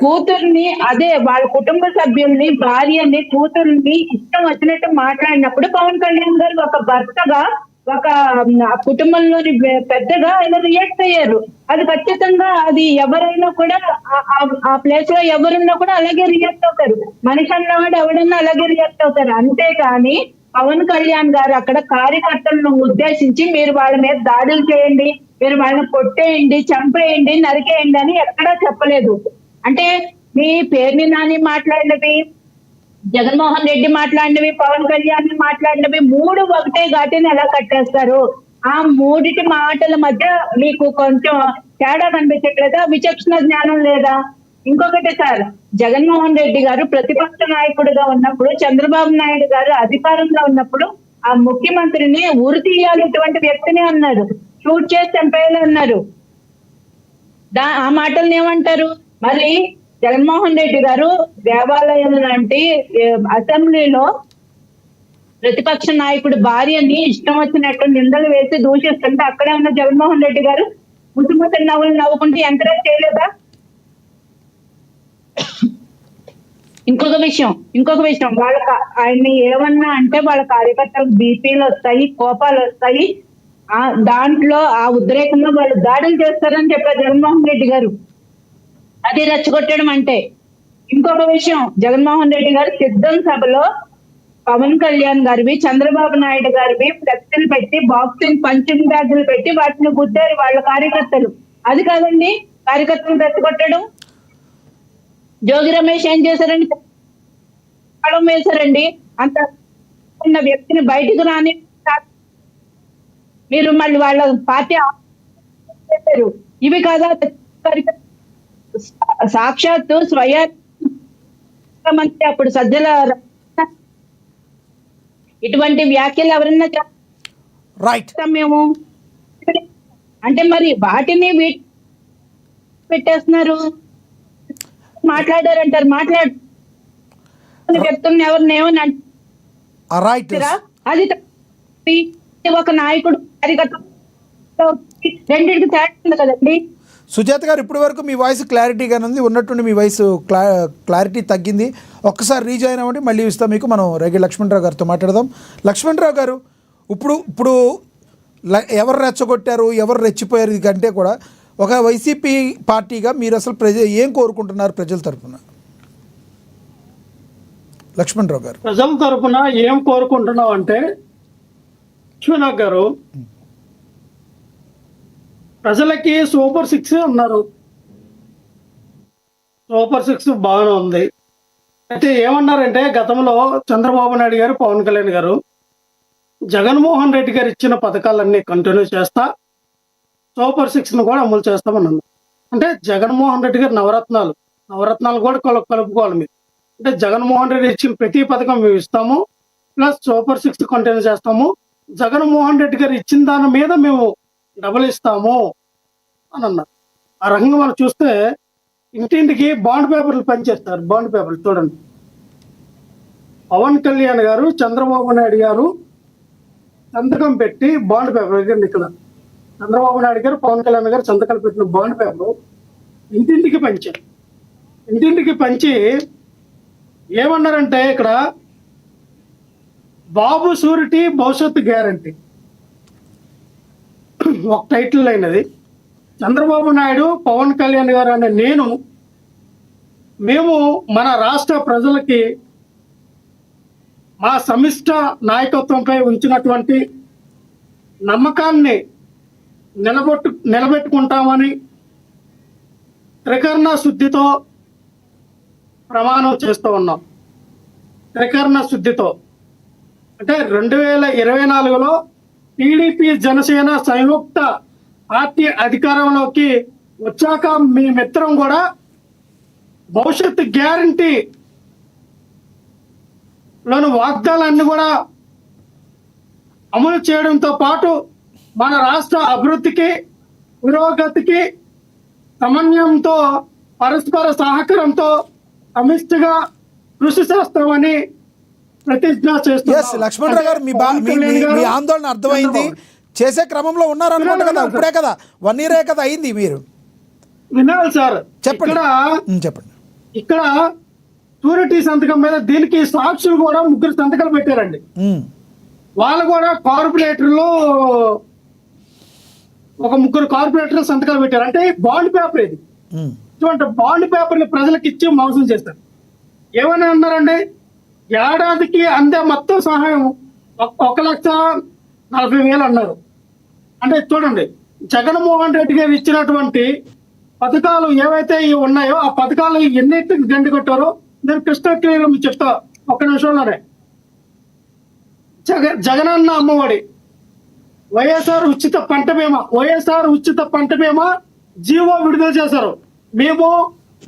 కూతుర్ని అదే వాళ్ళ కుటుంబ సభ్యుల్ని, భార్యని, కూతుర్ని ఇష్టం వచ్చినట్టు మాట్లాడినప్పుడు పవన్ కళ్యాణ్ గారు ఒక భర్తగా, ఒక కుటుంబంలోని పెద్దగా ఆయన రియాక్ట్ అయ్యారు. అది ఖచ్చితంగా అది ఎవరైనా కూడా ఆ ప్లేస్ లో ఎవరున్నా కూడా అలాగే రియాక్ట్ అవుతారు. మనిషి అన్నవాడు ఎవడన్నా అలాగే రియాక్ట్ అవుతారు. అంతేకాని పవన్ కళ్యాణ్ గారు అక్కడ కార్యకర్తలను ఉద్దేశించి మీరు వాళ్ళ మీద దాడులు చేయండి, మీరు వాళ్ళని కొట్టేయండి, చంపేయండి, నరికేయండి అని ఎక్కడా చెప్పలేదు. అంటే మీ పేరుని నాని మాట్లాడినవి, జగన్మోహన్ రెడ్డి మాట్లాడినవి, పవన్ కళ్యాణ్ మాట్లాడినవి 3 ఒకటే ఘాటిని ఎలా కట్టేస్తారు? ఆ 3 మాటల మధ్య మీకు కొంచెం తేడా కనిపించట్లేదా? విచక్షణ జ్ఞానం లేదా? ఇంకొకటి సార్, జగన్మోహన్ రెడ్డి గారు ప్రతిపక్ష నాయకుడిగా ఉన్నప్పుడు, చంద్రబాబు నాయుడు గారు అధికారంలో ఉన్నప్పుడు ఆ ముఖ్యమంత్రిని ఉరి తీయాలి ఇటువంటి వ్యక్తిని అన్నారు, షూట్ చేసి చంపేయాలి అన్నారు. ఆ మాటల్ని ఏమంటారు? మరి జగన్మోహన్ రెడ్డి గారు దేవాలయం లాంటి అసెంబ్లీలో ప్రతిపక్ష నాయకుడు భార్యని ఇష్టం వచ్చినట్టు నిందలు వేసి దూషిస్తుంటే అక్కడే ఉన్న జగన్మోహన్ రెడ్డి గారు ముసిముసి నవ్వులు నవ్వుకుంటూ ఎంకరేజ్ చేయలేదా? ఇంకొక విషయం వాళ్ళ ఆయన్ని ఏమన్నా అంటే వాళ్ళ కార్యకర్తలకు బీపీలు వస్తాయి, కోపాలు వస్తాయి, దాంట్లో ఆ ఉద్రేకంలో వాళ్ళు దాడులు చేస్తారని చెప్పారు జగన్మోహన్ రెడ్డి గారు. అది రెచ్చగొట్టడం అంటే. ఇంకొక విషయం, జగన్మోహన్ రెడ్డి గారు సిద్ధం సభలో పవన్ కళ్యాణ్ గారివి, చంద్రబాబు నాయుడు గారివి ఫ్లెక్సీలు పెట్టి, బాక్సింగ్ పంచింగ్ బ్యాగులు పెట్టి వాటిని గుద్దారు వాళ్ళ కార్యకర్తలు. అది కాదండి కార్యకర్తలు రెచ్చగొట్టడం. జోగి రమేష్ ఏం చేశారండి? వేశారండి. అంత ఉన్న వ్యక్తిని బయటకు రాని మీరు మళ్ళీ వాళ్ళ పార్టీ చేశారు. ఇవి కాదా సాక్షాత్తు స్వయం మంత్రి అప్పుడు సజ్జల ఇటువంటి వ్యాఖ్యలు ఎవరన్నా రైట్ మేము అంటే మరి వాటిని పెట్టేస్తున్నారు. మాట్లాడారంటారు, చెప్తున్నా ఎవరిని ఏమని రైట్ అంటారా? అది ఒక నాయకుడు రెండింటికి తేడా ఉంది కదండి. సుజాత గారు, ఇప్పటి వరకు మీ వాయిస్ క్లారిటీగానే ఉంది, ఉన్నట్టుండి మీ వాయిస్ క్లారిటీ తగ్గింది. ఒక్కసారి రీజాయిన్ అవ్వండి, మళ్ళీ ఇస్తాం మీకు. మనం రేగి లక్ష్మణరావు గారితో మాట్లాడదాం. లక్ష్మణరావు గారు, ఇప్పుడు ఎవరు రెచ్చగొట్టారు, ఎవరు రెచ్చిపోయారు ఇది కంటే కూడా ఒక వైసీపీ పార్టీగా మీరు అసలు ఏం కోరుకుంటున్నారు ప్రజల తరఫున? లక్ష్మణరావు గారు, ప్రజల తరఫున ఏం కోరుకుంటున్నాం అంటే, విశ్వనాథ్ గారు, ప్రజలకి సూపర్ 6 అన్నారు. సూపర్ 6 బాగానే ఉంది. అయితే ఏమన్నారంటే, గతంలో చంద్రబాబు నాయుడు గారు, పవన్ కళ్యాణ్ గారు జగన్మోహన్ రెడ్డి గారు ఇచ్చిన పథకాలన్నీ కంటిన్యూ చేస్తా, సూపర్ 6ను కూడా అమలు చేస్తామన్నారు. అంటే జగన్మోహన్ రెడ్డి గారు నవరత్నాలు కూడా కలుపుకోవాలి మీరు. అంటే జగన్మోహన్ రెడ్డి ఇచ్చిన ప్రతి పథకం మేము ఇస్తాము, ప్లస్ సూపర్ 6 కంటిన్యూ చేస్తాము. జగన్మోహన్ రెడ్డి గారు ఇచ్చిన దాని మీద మేము డబుల్ ఇస్తాము అని అన్నారు. ఆ రకంగా మనం చూస్తే ఇంటింటికి బాండ్ పేపర్లు పనిచేస్తారు. బాండ్ పేపర్లు చూడండి, పవన్ కళ్యాణ్ గారు, చంద్రబాబు నాయుడు గారు సంతకం పెట్టి బాండ్ పేపర్ ఇక్కడ చంద్రబాబు నాయుడు గారు, పవన్ కళ్యాణ్ గారు సంతకాలు పెట్టిన బాండ్ పేపర్ ఇంటింటికి పంచారు. ఇంటింటికి పంచి ఏమన్నారంటే, ఇక్కడ బాబు షూరిటీ భవిష్యత్తు గ్యారంటీ ఒక టైటిల్ అయినది. చంద్రబాబు నాయుడు, పవన్ కళ్యాణ్ గారు అనే మేము మన రాష్ట్ర ప్రజలకి మా సమిష్ట నాయకత్వంపై ఉంచినటువంటి నమ్మకాన్ని నిలబెట్టుకుంటామని త్రికరణ శుద్ధితో ప్రమాణం చేస్తూ ఉన్నాం. త్రికరణ శుద్ధితో అంటే 2024లో టీడీపీ జనసేన సంయుక్త పార్టీ అధికారంలోకి వచ్చాక మీ మిత్రం కూడా భవిష్యత్తు గ్యారంటీ లోని వాగ్దానాన్ని కూడా అమలు చేయడంతో పాటు మన రాష్ట్ర అభివృద్ధికి, పురోగతికి సమన్వయంతో, పరస్పర సహకారంతో సమిష్టిగా కృషి చేస్తామని ప్రతిజ్ఞ చేస్తున్నాం. లక్ష్మణరావు గారు, మీ ఆందోళన అర్థమైంది. చేసే క్రమంలో ఉన్నారనుకుంటా కదా, ఇప్పుడే కదా 1 year కదా అయింది. మీరు వినాలి సార్, చెప్పండి. ఇక్కడ షూరిటీ సంతకం మీద దీనికి సాక్షులు కూడా 3 సంతకాలు పెట్టారండి. వాళ్ళు కూడా కార్పొరేటర్లు, ఒక 3 కార్పొరేటర్లు సంతకాలు పెట్టారు. అంటే బాండ్ పేపర్ ఇది. ఇటువంటి బాండ్ పేపర్ని ప్రజలకు ఇచ్చి మోసం చేస్తారు. ఏమని అన్నారండి, ఏడాదికి అందే మొత్తం సహాయం 1,40,000 అన్నారు. అంటే చూడండి, జగన్మోహన్ రెడ్డి గారు ఇచ్చినటువంటి పథకాలు ఏవైతే ఉన్నాయో ఆ పథకాలు ఎన్నిటికి గండి కొట్టారో నేను కృష్ణ క్లియర్ చెప్తా ఒక్క నిమిషంలోనే. జగనన్న అమ్మఒడి, వైఎస్ఆర్ ఉచిత పంట బీమా జీవో విడుదల చేశారు. మేము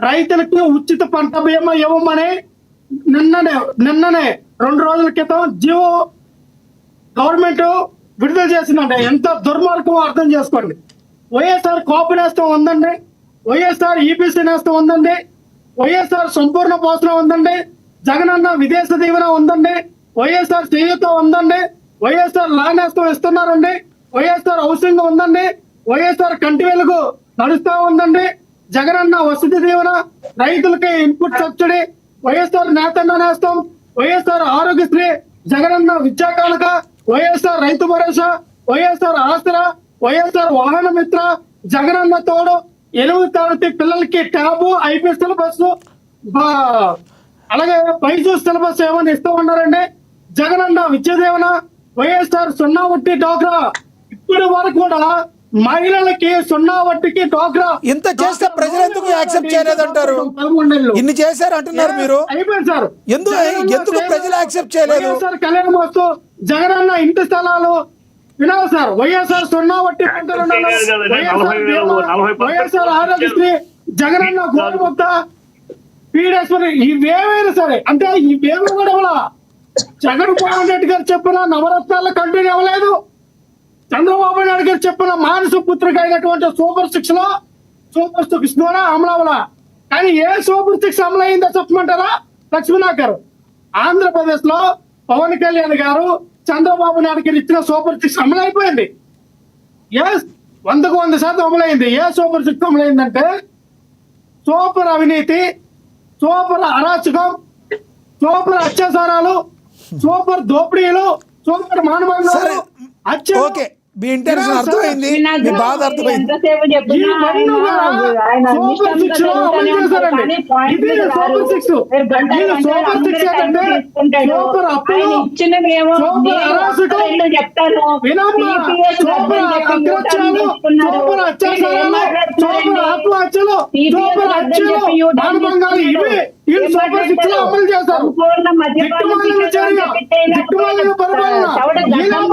రైతులకి ఉచిత పంట బీమా ఇవ్వమని నిన్ననే 2 రోజుల క్రితం జీవో గవర్నమెంట్ విడుదల చేసిందంటే ఎంత దుర్మార్గం అర్థం చేసుకోండి. వైఎస్ఆర్ కాపు నేస్తం ఉందండి, వైఎస్ఆర్ ఈబీసీ నేస్తం ఉందండి, వైఎస్ఆర్ సంపూర్ణ పోషణ ఉందండి, జగనన్న విదేశ దీవెన ఉందండి, వైఎస్ఆర్ చేయూత ఉందండి, వైఎస్ఆర్ లా నేస్తం ఇస్తున్నారండి, వైఎస్ఆర్ హౌసింగ్ ఉందండి, వైఎస్ఆర్ కంటి వెలుగు నడుస్తా ఉందండి, జగనన్న వసతి దీవెన, రైతులకి ఇన్పుట్ సబ్సిడీ, వైఎస్ఆర్ నేతన్న నేస్తం, వైఎస్ఆర్ ఆరోగ్యశ్రీ, జగనన్న విద్యా కానుక, వైఎస్ఆర్ రైతు భరోసా, వైఎస్ఆర్ ఆసరా, వైఎస్ఆర్ వాహన మిత్ర, జగనన్న తోడు, 8వ తరగతి పిల్లలకి ట్యాబు, ఐపీఎస్ సిలబస్, అలాగే బైజూస్ సిలబస్ ఏమని ఇస్తూ ఉన్నారండి. జగనన్న విద్యా దీవెన, వైఎస్ఆర్ 0 వడ్డీ డోగ్రా. ఇప్పటి వరకు కూడా మహిళలకి 0 వడ్డీకి డోగ్రా ఇంత చేస్తే ప్రజలు ఎందుకు యాక్సెప్ట్ చేయలేదంటారు? ఇన్ని చేశారు అంటున్నారు మీరు, అయిపోయింది సార్. ఎందుకు ప్రజలు యాక్సెప్ట్ చేయలేదు? వైఎస్ఆర్ కళ్యాణ మోస్తూ, జగనన్న ఇంటి స్థలాలు వినాలి సార్, వైఎస్ఆర్ 0 వడ్డీ పంటలు, వైఎస్ఆర్ ఆరోగ్యశ్రీ, జగనన్న గోరు మొత్త, పీడేశ్వరి, ఇవేమైనా సరే అంటే ఇవేమి కూడా జగన్మోహన్ రెడ్డి గారు చెప్పిన నవరత్నాల కంటిన్యూ అవ్వలేదు. చంద్రబాబు నాయుడు గారు చెప్పిన మానస పుత్రిక అయినటువంటి సూపర్ 6లో సూపర్ సిక్స్ ద్వారా అమలు అవ్వాలా. కానీ ఏ సూపర్ సిక్స్ అమలు అయిందో చెప్పమంటారా లక్ష్మీనాథ్ గారు? ఆంధ్రప్రదేశ్ లో పవన్ కళ్యాణ్ గారు చంద్రబాబు నాయుడు గారు ఇచ్చిన సూపర్ సిక్స్ అమలు అయిపోయింది. 100% అమలైంది. ఏ సూపర్ సిక్స్ అమలైందంటే సూపర్ అవినీతి, సూపర్ అరాచకం, సూపర్ అత్యాచారాలు, సూపర్ దోపిడీలు, సూపర్ మానవంగా సరే ఓకే, మీ ఇంటెన్షన్ అర్థమైంది, మీ బాధ అర్థమైంది.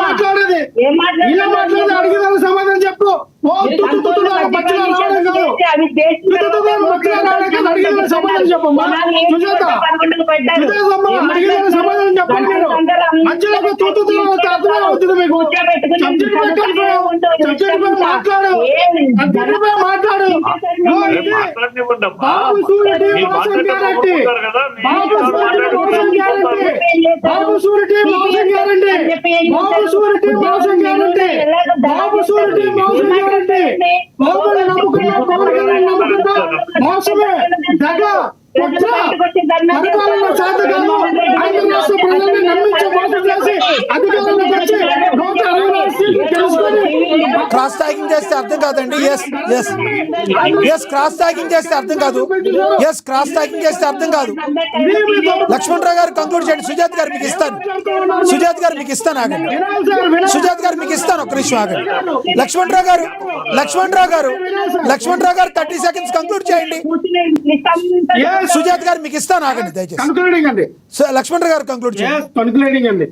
మాట్లాడేది అడిగిన సమాధానం చెప్పు. సమాధానం చెప్పమ్మా. సమాధానం చెప్పండి. మీరు మధ్యలో అవుతుంది మీకు. మాట్లాడు మాట్లాడు. బాబు సూరిటీ మోసం గ్యారంటీ, బాబు సూరిటీ మోసం గ్యారంటీ, బాబు సూరిటీ మోసం గ్యారంటీ, బాబు సూరిటీ మోసం గ్యారంటీ, బాబు సూరిటీ మోసం గ్యారంటీ. బాబుని నమ్ముకున్నా, పవన్ కళ్యాణ్ నమ్ముకున్నా మోసమే, దగ, కుట్ర, పరిపాలన సాధకాలు, ఆంధ్ర రాష్ట్ర ప్రజల్ని నమ్మించి మోసం చేసి అధికారంలోకి వచ్చి 164 సీట్లు తెలుసుకొని క్రాస్ టాకింగ్ చేస్తే అర్థం కాదండి. ఎస్ క్రాస్ టాకింగ్ చేస్తే అర్థం కాదు. క్రాస్ టాకింగ్ చేస్తే అర్థం కాదు. లక్ష్మణరావు గారు కంక్లూడ్ చేయండి. సుజాత్ గారు మీకు ఇస్తాను, సుజాత్ గారు మీకు ఇస్తాను, ఆగండి. సుజాత్ గారు మీకు ఇస్తాను, ఒక్క నిమిషం ఆగండి. లక్ష్మణరావు గారు 30 seconds కంక్లూడ్ చేయండి. సుజాత్ గారు మీకు ఇస్తాను, ఆగండి దయచేసి. లక్ష్మణరావు గారు కంక్లూడ్ చేయండి.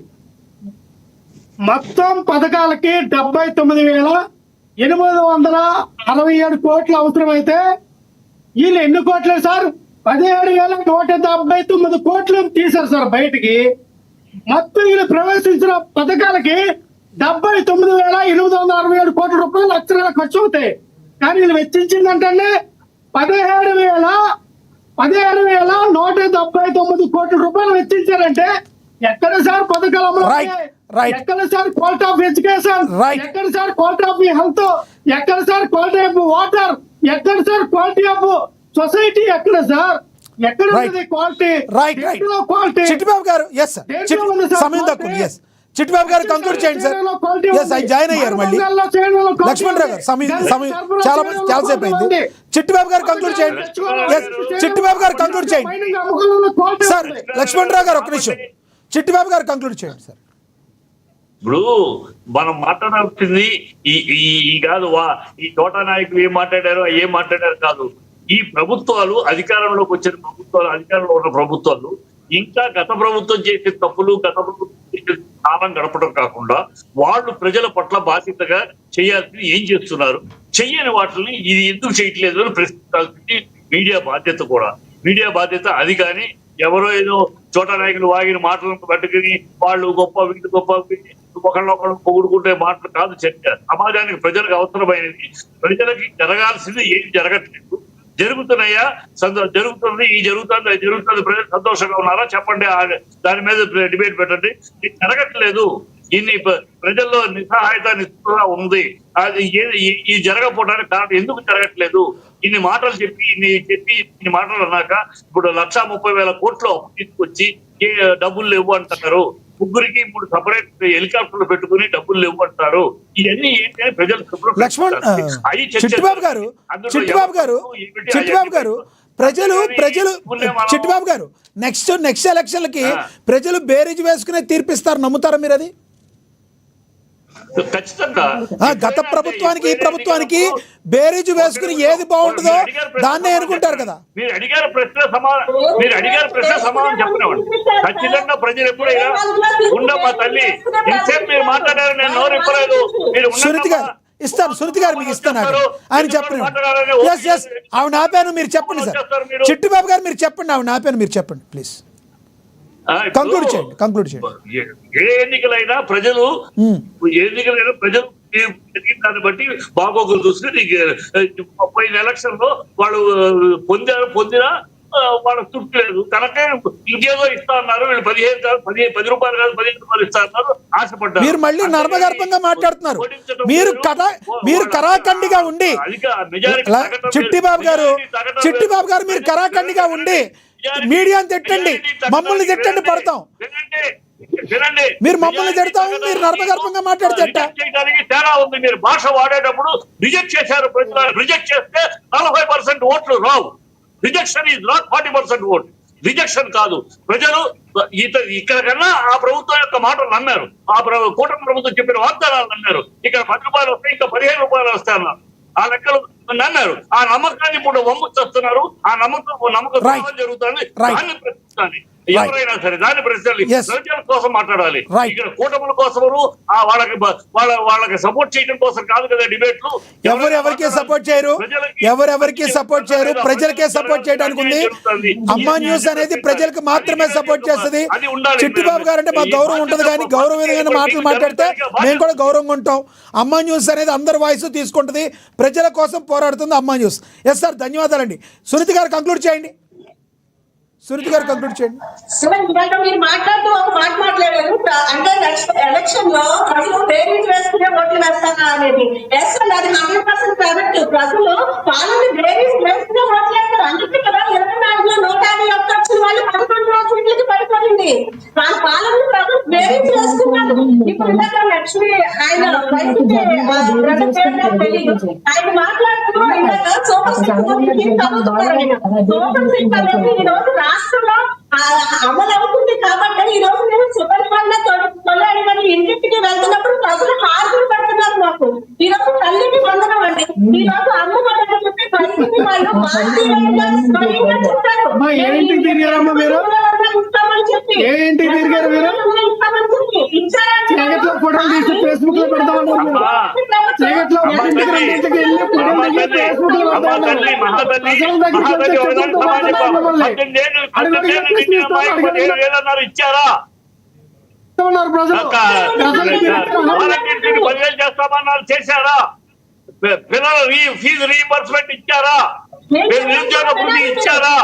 మొత్తం పథకాలకి 79,867 కోట్లు అవసరమైతే వీళ్ళు ఎన్ని కోట్లే సార్? 17,179 కోట్లు తీశారు సార్ బయటికి. మొత్తం వీళ్ళు ప్రవేశించిన పథకాలకి 79,867 కోట్ల రూపాయలు అక్షరాల ఖర్చు అవుతాయి. కానీ వీళ్ళు వెచ్చించిందంటే 17,179 కోట్ల రూపాయలు వెచ్చించారంటే ఎక్కడ సార్ పథకాలు అమలు? ఎక్కడ సార్ క్వాలిటీ ఆఫ్ ఎడ్యుకేషన్? ఎక్కడ సార్ క్వాలిటీ ఆఫ్ హెల్త్? ఎక్కడ సార్ క్వాలిటీ ఆఫ్ వాటర్? ఎక్కడ సార్ క్వాలిటీ ఆఫ్ సొసైటీ? ఎక్కడ సార్ ఎక్కడ ఉంది క్వాలిటీ? క్వాలిటీ చిట్టిబాబు గారు సమయం తక్కువ. చిట్టిబాబు గారు కంక్లూడ్ చేయండి సార్. ఆయన జాయిన్ అయ్యారు మళ్ళీ. లక్ష్మణరావు గారు సమయం చాలాసేపు అయింది. చిట్టిబాబు గారు కంక్లూడ్ చేయండి. చిట్టిబాబు గారు కంక్లూడ్ చేయండి సార్. లక్ష్మణరావు గారు ఒక్క నిమిషం. చిట్టిబాబు గారు కంక్లూడ్ చేయండి సార్. ఇప్పుడు మనం మాట్లాడాల్సింది ఈ కాదు ఈ తోటా నాయకులు ఏం మాట్లాడారో ఏం మాట్లాడారు కాదు. ఈ ప్రభుత్వాలు అధికారంలోకి వచ్చిన ప్రభుత్వాలు, అధికారంలో ఉన్న ప్రభుత్వాలు ఇంకా గత ప్రభుత్వం చేసే తప్పులు, గత ప్రభుత్వం చేసే కాలం గడపడం కాకుండా వాళ్ళు ప్రజల పట్ల బాధ్యతగా చేయాల్సింది ఏం చేస్తున్నారు, చెయ్యని వాటిని ఇది ఎందుకు చేయట్లేదు అని ప్రశ్నించాల్సింది మీడియా బాధ్యత కూడా. మీడియా బాధ్యత అది. కానీ ఎవరో ఏదో చోటా నాయకులు వాగిన మాటలను పట్టుకుని వాళ్ళు గొప్ప వీళ్ళు గొప్ప ఒకళ్ళొకళ్ళు పొగుడుకుంటే మాటలు కాదు చర్చ. సమాజానికి ప్రజలకు అవసరమైనది, ప్రజలకి జరగాల్సింది ఏం జరగట్లేదు. జరుగుతున్నాయా? జరుగుతుంది, ఈ జరుగుతుంది, ప్రజలు సంతోషంగా ఉన్నారా చెప్పండి, దాని మీద డిబేట్ పెట్టండి. ఇది జరగట్లేదు. ఇన్ని ప్రజల్లో నిస్సహాయత నిస్పృహ ఉంది. అది ఇది జరగకపోవడానికి కారణం ఎందుకు జరగట్లేదు? ఇన్ని మాటలు చెప్పి ఇన్ని మాటలు అన్నాక ఇప్పుడు 130,000 కోట్లు అప్పు తీసుకొచ్చి డబ్బులు లేవు అంటున్నారు. ముగ్గురికి 3 సపరేట్ హెలికాప్టర్లు పెట్టుకుని డబ్బులు లేవు అంటారు. ఇవన్నీ ఏంటంటే ప్రజలు చిట్టిబాబు గారు నెక్స్ట్ ఎలక్షన్లకి ప్రజలు బేరీజ్ వేసుకునే తీర్పిస్తారు, నమ్ముతారా మీరు? అది ఖచ్చితంగా గత ప్రభుత్వానికి ఈ ప్రభుత్వానికి బేరీజు వేసుకుని ఏది బాగుంటుందో దాన్నే అనుకుంటారు కదా. మీరు అడిగారు ప్రశ్న సమాధానం చెప్పినవాడు. ఖచ్చితంగా ప్రజలు ఎప్పుడైనా ఉండమ్మా తల్లి ఇంతసేపు మీరు మాట్లాడారు, నేను నోరు ఇప్పలేదు. మీరు సునీతి గారు మీకు ఇస్తాను, ఆయన చెప్పండి. ఆవిడ ఆపాను, మీరు చెప్పండి సార్. చిట్టిబాబు గారు మీరు చెప్పండి, ఆవిడ ఆపాను, మీరు చెప్పండి ప్లీజ్. కంక్లూడ్ చేయండి. ఏ ఎన్నికలైనా ప్రజలు దాన్ని బట్టి బాగోగులు చూస్తే నీకు పోయిన ఎలక్షన్ లో వాళ్ళు పొందినా వాళ్ళకి తృప్తి లేదు కనుక ఇంకేదో ఇస్తా అన్నారు వీళ్ళు 10 రూపాయలు కాదు 15 రూపాయలు ఇస్తా అన్నారు ఆశపడ్డారు. మీరు మళ్ళీ నర్మగర్భంగా మాట్లాడుతున్నారు. మీరు కరాఖండిగా ఉండి చిట్టిబాబు గారు మీరు కరాఖండిగా ఉండి మీడియాని తిట్టండి, మమ్మల్ని తిట్టండి, పడతాం. మీరు మమ్మల్ని తిడతాం, మీరు నర్మగర్భంగా మాట్లాడితే చేయడానికి తేడా ఉంది. మీరు భాష వాడేటప్పుడు రిజెక్ట్ చేశారు. రిజెక్ట్ చేస్తే 40% ఓట్లు రావు. Rejection is not 40% vote. Rejection కాదు. ప్రజలు ఇక్కడ కన్నా ఆ ప్రభుత్వం యొక్క మాటలు నమ్మారు. కూటమి ప్రభుత్వం చెప్పిన వాగ్దానాలు నమ్మారు. ఇక్కడ 10 రూపాయలు వస్తాయి, ఇంకా 15 రూపాయలు వస్తాయన్నారు. ఆ లెక్కలు నమ్మారు. ఆ నమ్మకాన్ని ఇప్పుడు వమ్ము చేస్తున్నారు. ఆ నమ్మకం జరుగుతుంది. దాన్ని ప్రశ్నించాలి ఎవరైనా సరే, దాన్ని ప్రశ్నించాలి. ప్రజల కోసం మాట్లాడాలి. ఇక్కడ కూటముల కోసము వాళ్ళకి సపోర్ట్ చేయడం కోసం కాదు కదా డిబేట్లు. ఎవరెవరికి సపోర్ట్ చేయరు, ప్రజలకే సపోర్ట్ చేయడానికి ఉంది. అమ్మా న్యూస్ అనేది ప్రజలకు మాత్రమే సపోర్ట్ చేస్తుంది. చిట్టిబాబు గారు అంటే మాకు గౌరవం ఉంటుంది, కానీ గౌరవమైన మాటలు మాట్లాడితే మేము కూడా గౌరవంగా ఉంటాం. అమ్మా న్యూస్ అనేది అందరి వాయిస్ తీసుకుంటుంది, ప్రజల కోసం పోరాడుతుంది అమ్మా న్యూస్. ఎస్ సార్, ధన్యవాదాలండి. సునీత గారు కంక్లూడ్ చేయండి. మీరు మాట్లాడుతూ ఒక మాట మాట్లాడారు అంటే ఎలక్షన్ లో ప్రజలు బేరీజ్ వేసుకునే ఓట్లు వేస్తారా అనేది. ఎస్ అది 100% కరెక్ట్. ప్రజలు పాలన బేరీజ్ వేసుకునే ఓట్లు వేస్తారు. అందుకే కదా 24లో 151 వచ్చిన వాళ్ళు 11 సీట్లకి పడిపోయింది. పాలన ప్రజలు బేరీజ్ వేసుకున్నారు. ఇప్పుడు లక్ష్మి ఆయన తెలియదు, ఆయన మాట్లాడుతూ ఇందాక సూపర్ ఈ రోజు రాష్ట్రంలో అమలు అవుతుంది కాబట్టి ఈ రోజు నేను సుపరిపాలన తొలగని ఇంటింటికి వెళ్తున్నప్పుడు ప్రజలు హాజరు పెడుతున్నారు. మాకు ఈ రోజు తల్లికి వందనం అండి, ఈ రోజు అమ్మ వందనం చెప్పి పరిస్థితి వాళ్ళు స్వయంగా చెప్తారు. ఇస్తామని చెప్పి ఇచ్చారా? 10,000 చేస్తామన్నారు, చేశారా? పిల్లల ఫీజు రీయింబర్స్మెంట్ ఇచ్చారా? నిరుద్యోగ వృద్ధి ఇచ్చారా?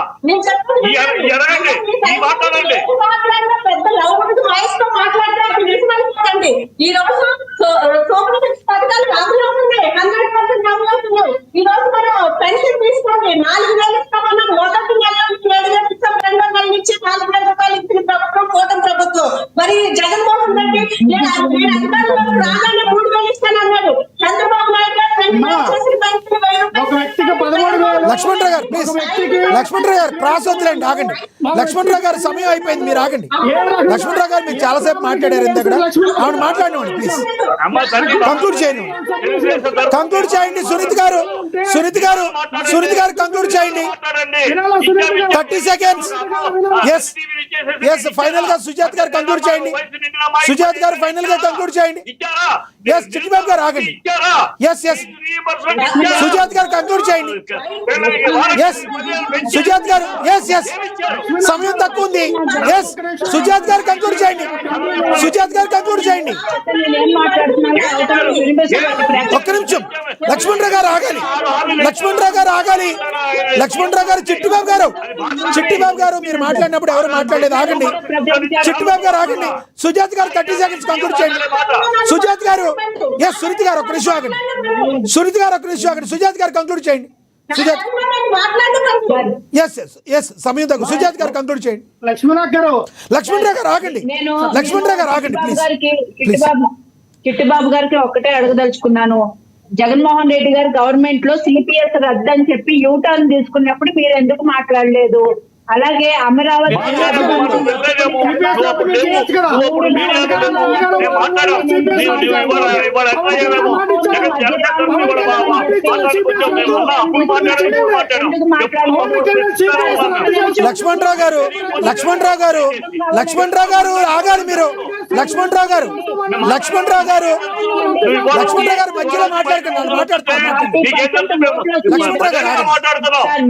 ఎరగండి, ఈ మాట్లాడండి. ఈ రోజు పథకాలు అమలు అవుతున్నాయి, 100% అమలు అవుతున్నాయి. ఈ రోజు మనం పెన్షన్ తీసుకోండి, 4,000 ఇస్తామన్నాం. మొదటి నెల 7,000 ఇస్తాం, 2వ నెల నుంచి 4,000 రూపాయలు ఇచ్చిన ప్రభుత్వం కూటమి ప్రభుత్వం. మరి జగన్మోహన్ రెడ్డి నేను అధికారంలో రాగానే 3,000 ఇస్తానన్నాడు. చంద్రబాబు నాయుడు గారు 2,000 చేసిన పెన్షన్ 1,000 లక్ష్మణరావు గారు ప్లీజ్, లక్ష్మణరావు గారు క్రాస్ వద్దులేండి, ఆగండి. లక్ష్మణరావు గారు సమయం అయిపోయింది, మీరు ఆగండి. లక్ష్మణరావు గారు మీరు చాలాసేపు మాట్లాడారు ఇందాక, ఆవిడ మాట్లాడినండి ప్లీజ్. కంక్లూడ్ చేయండి, కంక్లూడ్ చేయండి. సునీత గారు కంక్లూడ్ చేయండి. 30 seconds. ఎస్ ఫైనల్ గా సుజాత్ గారు కంక్లూడ్ చేయండి. ఎస్ చిట్టిబాబు గారు ఆగండి. ఎస్ సుజాత్ గారు కంక్లూడ్ చేయండి. ఎస్ సుజాత్ గారు, ఎస్ సమయం తక్కువ ఉంది. ఎస్ సుజాత్ గారు కంక్లూడ్ చేయండి. ఒక్క నిమిషం, లక్ష్మణరావు గారు ఆగాలి. లక్ష్మణరావు గారు చిట్టిబాబు గారు మీరు మాట్లాడినప్పుడు ఎవరు మాట్లాడలేదు, ఆగండి. చిట్టిబాబు గారు ఆగండి. సుజాత్ గారు 30 seconds కంక్లూడ్ చేయండి. సుజాత్ గారు, ఎస్ సునీత గారు ఒక్క నిమిషం ఆగండి. సుజాత్ గారు కంక్లూడ్ చేయండి. సమయం తక్కువ. సుజాత్ గారు కంక్లూడ్ చేయండి. లక్ష్మణరావు గారు ఆగండి. ప్లీజ్. చిట్టిబాబు గారికి ఒక్కటే అడగదలుచుకున్నాను. జగన్మోహన్ రెడ్డి గారు గవర్నమెంట్ లో సిపిఎస్ రద్దు అని చెప్పి యూటర్న్ తీసుకున్నప్పుడు మీరు ఎందుకు మాట్లాడలేదు? అలాగే అమరావతి లక్ష్మణరావు గారు ఆగాలి. మీరు లక్ష్మణరావు గారు మధ్యలో మాట్లాడుతున్నారు.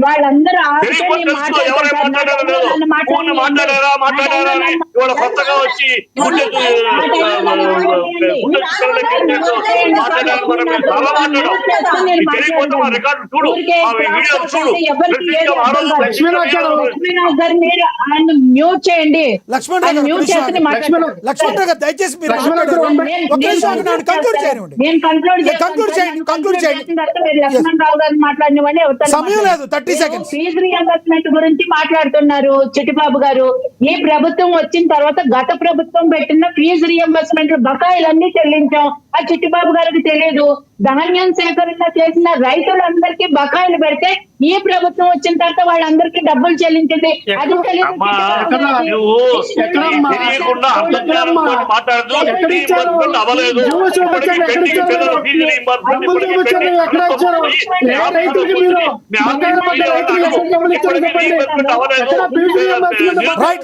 వాళ్ళందరూ కొత్తగా వచ్చి మ్యూట్ చేయండి. లక్ష్మణరావు గారు దయచేసి మీరు లక్ష్మణరావు గారు మాట్లాడినవన్నీ సమయం లేదు. 30 seconds. ఫీజు రీఎంబర్స్మెంట్ గురించి మాట్లాడుతున్నారు చిట్టిబాబు గారు. ఈ ప్రభుత్వం వచ్చిన తర్వాత గత ప్రభుత్వం పెట్టిన ఫీజు రీఎంబర్స్మెంట్ బకాయిలన్నీ చెల్లించాం. ఆ చిట్టిబాబు గారికి తెలియదు. ధాన్యం సేకరణ చేసిన రైతులందరికీ బకాయిలు పెడితే ఈ ప్రభుత్వం వచ్చిన తర్వాత వాళ్ళందరికీ డబ్బులు చెల్లించింది. అది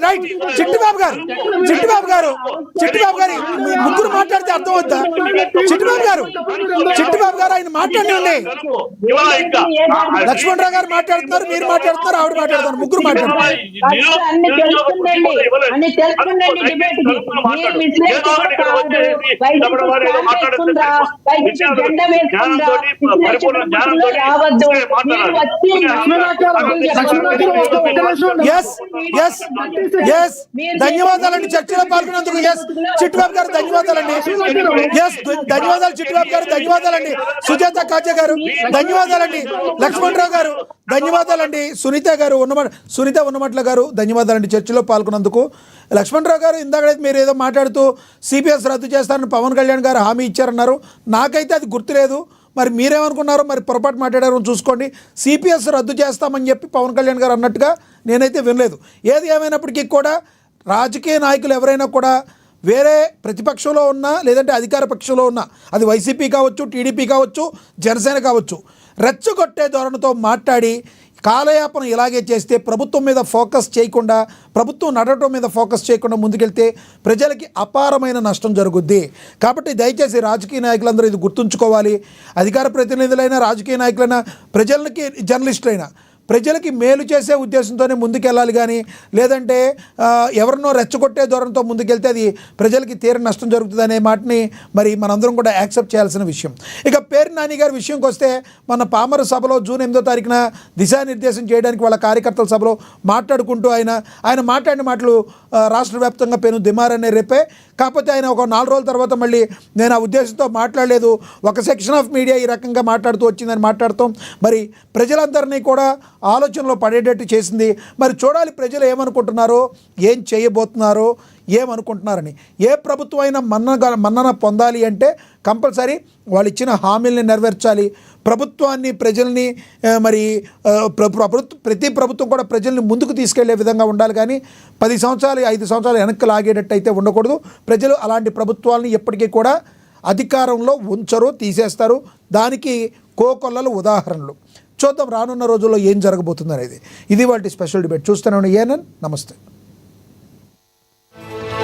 రైట్ చిట్టిబాబు గారు ముగ్గురు మాట్లాడితే అర్థం అవుతా. చిట్టిబాబు గారు ఆయన మాట్లాడండి. లక్ష్మణరావు గారు మాట్లాడుతున్నారు, మీరు మాట్లాడుతున్నారు, ఆవిడ మాట్లాడుతున్నారు, ముగ్గురు మాట్లాడుతున్నారు. ధన్యవాదాలండి చర్చలో పాల్గొన్నందుకు. చిట్టిబాబు గారు ధన్యవాదాలండి. ధన్యవాదాలు చిట్టిబాబు గారు, ధన్యవాదాలండి. సుజాత కాజా గారు ధన్యవాదాలండి. లక్ష్మణరావు గారు ధన్యవాదాలండి. సునీత ఉన్నమట్ల గారు ధన్యవాదాలండి చర్చలో పాల్గొన్నందుకు. లక్ష్మణరావు గారు ఇందాక మీరు ఏదో మాట్లాడుతూ సిపిఎస్ రద్దు చేస్తారని పవన్ కళ్యాణ్ గారు హామీ ఇచ్చారన్నారు. నాకైతే అది గుర్తులేదు. మరి మీరేమనుకున్నారో మరి పొరపాటు మాట్లాడారో చూసుకోండి. సిపిఎస్ రద్దు చేస్తామని చెప్పి పవన్ కళ్యాణ్ గారు అన్నట్టుగా నేనైతే వినలేదు. ఏది ఏమైనప్పటికీ కూడా రాజకీయ నాయకులు ఎవరైనా కూడా వేరే ప్రతిపక్షంలో ఉన్నా లేదంటే అధికార పక్షంలో ఉన్నా, అది వైసీపీ కావచ్చు, టీడీపీ కావచ్చు, జనసేన కావచ్చు, రెచ్చగొట్టే ధోరణితో మాట్లాడి కాలయాపన ఇలాగే చేస్తే ప్రభుత్వం మీద ఫోకస్ చేయకుండా, ప్రభుత్వం నడవటం మీద ఫోకస్ చేయకుండా ముందుకెళ్తే ప్రజలకి అపారమైన నష్టం జరుగుద్ది. కాబట్టి దయచేసి రాజకీయ నాయకులందరూ ఇది గుర్తుంచుకోవాలి. అధికార ప్రతినిధులైనా, రాజకీయ నాయకులైనా, ప్రజలకి జర్నలిస్టులైనా ప్రజలకి మేలు చేసే ఉద్దేశంతోనే ముందుకెళ్ళాలి. కానీ లేదంటే ఎవరినో రెచ్చగొట్టే ధోరణితో ముందుకెళ్తే అది ప్రజలకి తీరని నష్టం జరుగుతుంది అనే మాటని మరి మనందరం కూడా యాక్సెప్ట్ చేయాల్సిన విషయం. ఇక పేరు నాని గారి విషయంకి వస్తే, మన పామర సభలో జూన్ 8వ తారీఖున దిశానిర్దేశం చేయడానికి వాళ్ళ కార్యకర్తల సభలో మాట్లాడుకుంటూ ఆయన మాట్లాడిన మాటలు రాష్ట్ర వ్యాప్తంగా పెను దిమారనే రేపే. కాకపోతే ఆయన ఒక 4 రోజుల తర్వాత మళ్ళీ నేను ఆ ఉద్దేశంతో మాట్లాడలేదు, ఒక సెక్షన్ ఆఫ్ మీడియా ఈ రకంగా మాట్లాడుతూ వచ్చిందని మాట్లాడతాం. మరి ప్రజలందరినీ కూడా ఆలోచనలో పడేటట్టు చేసింది. మరి చూడాలి ప్రజలు ఏమనుకుంటున్నారో, ఏం చేయబోతున్నారో, ఏమనుకుంటున్నారని. ఏ ప్రభుత్వం అయినా మన్నన పొందాలి అంటే కంపల్సరీ వాళ్ళు ఇచ్చిన హామీల్ని నెరవేర్చాలి. ప్రభుత్వాన్ని, ప్రజల్ని మరి ప్రతి ప్రభుత్వం కూడా ప్రజల్ని ముందుకు తీసుకెళ్లే విధంగా ఉండాలి. కానీ 10 సంవత్సరాలు 5 సంవత్సరాలు వెనక్కి లాగేటట్టు అయితే ఉండకూడదు. ప్రజలు అలాంటి ప్రభుత్వాలని ఎప్పటికీ కూడా అధికారంలో ఉంచరు, తీసేస్తారు. దానికి కోకొల్లలు ఉదాహరణలు. చూద్దాం రానున్న రోజుల్లో ఏం జరగబోతుంది అనేది. ఇది వాటి స్పెషల్ డిబేట్. చూస్తూనే ఏఎన్ఎన్. నమస్తే.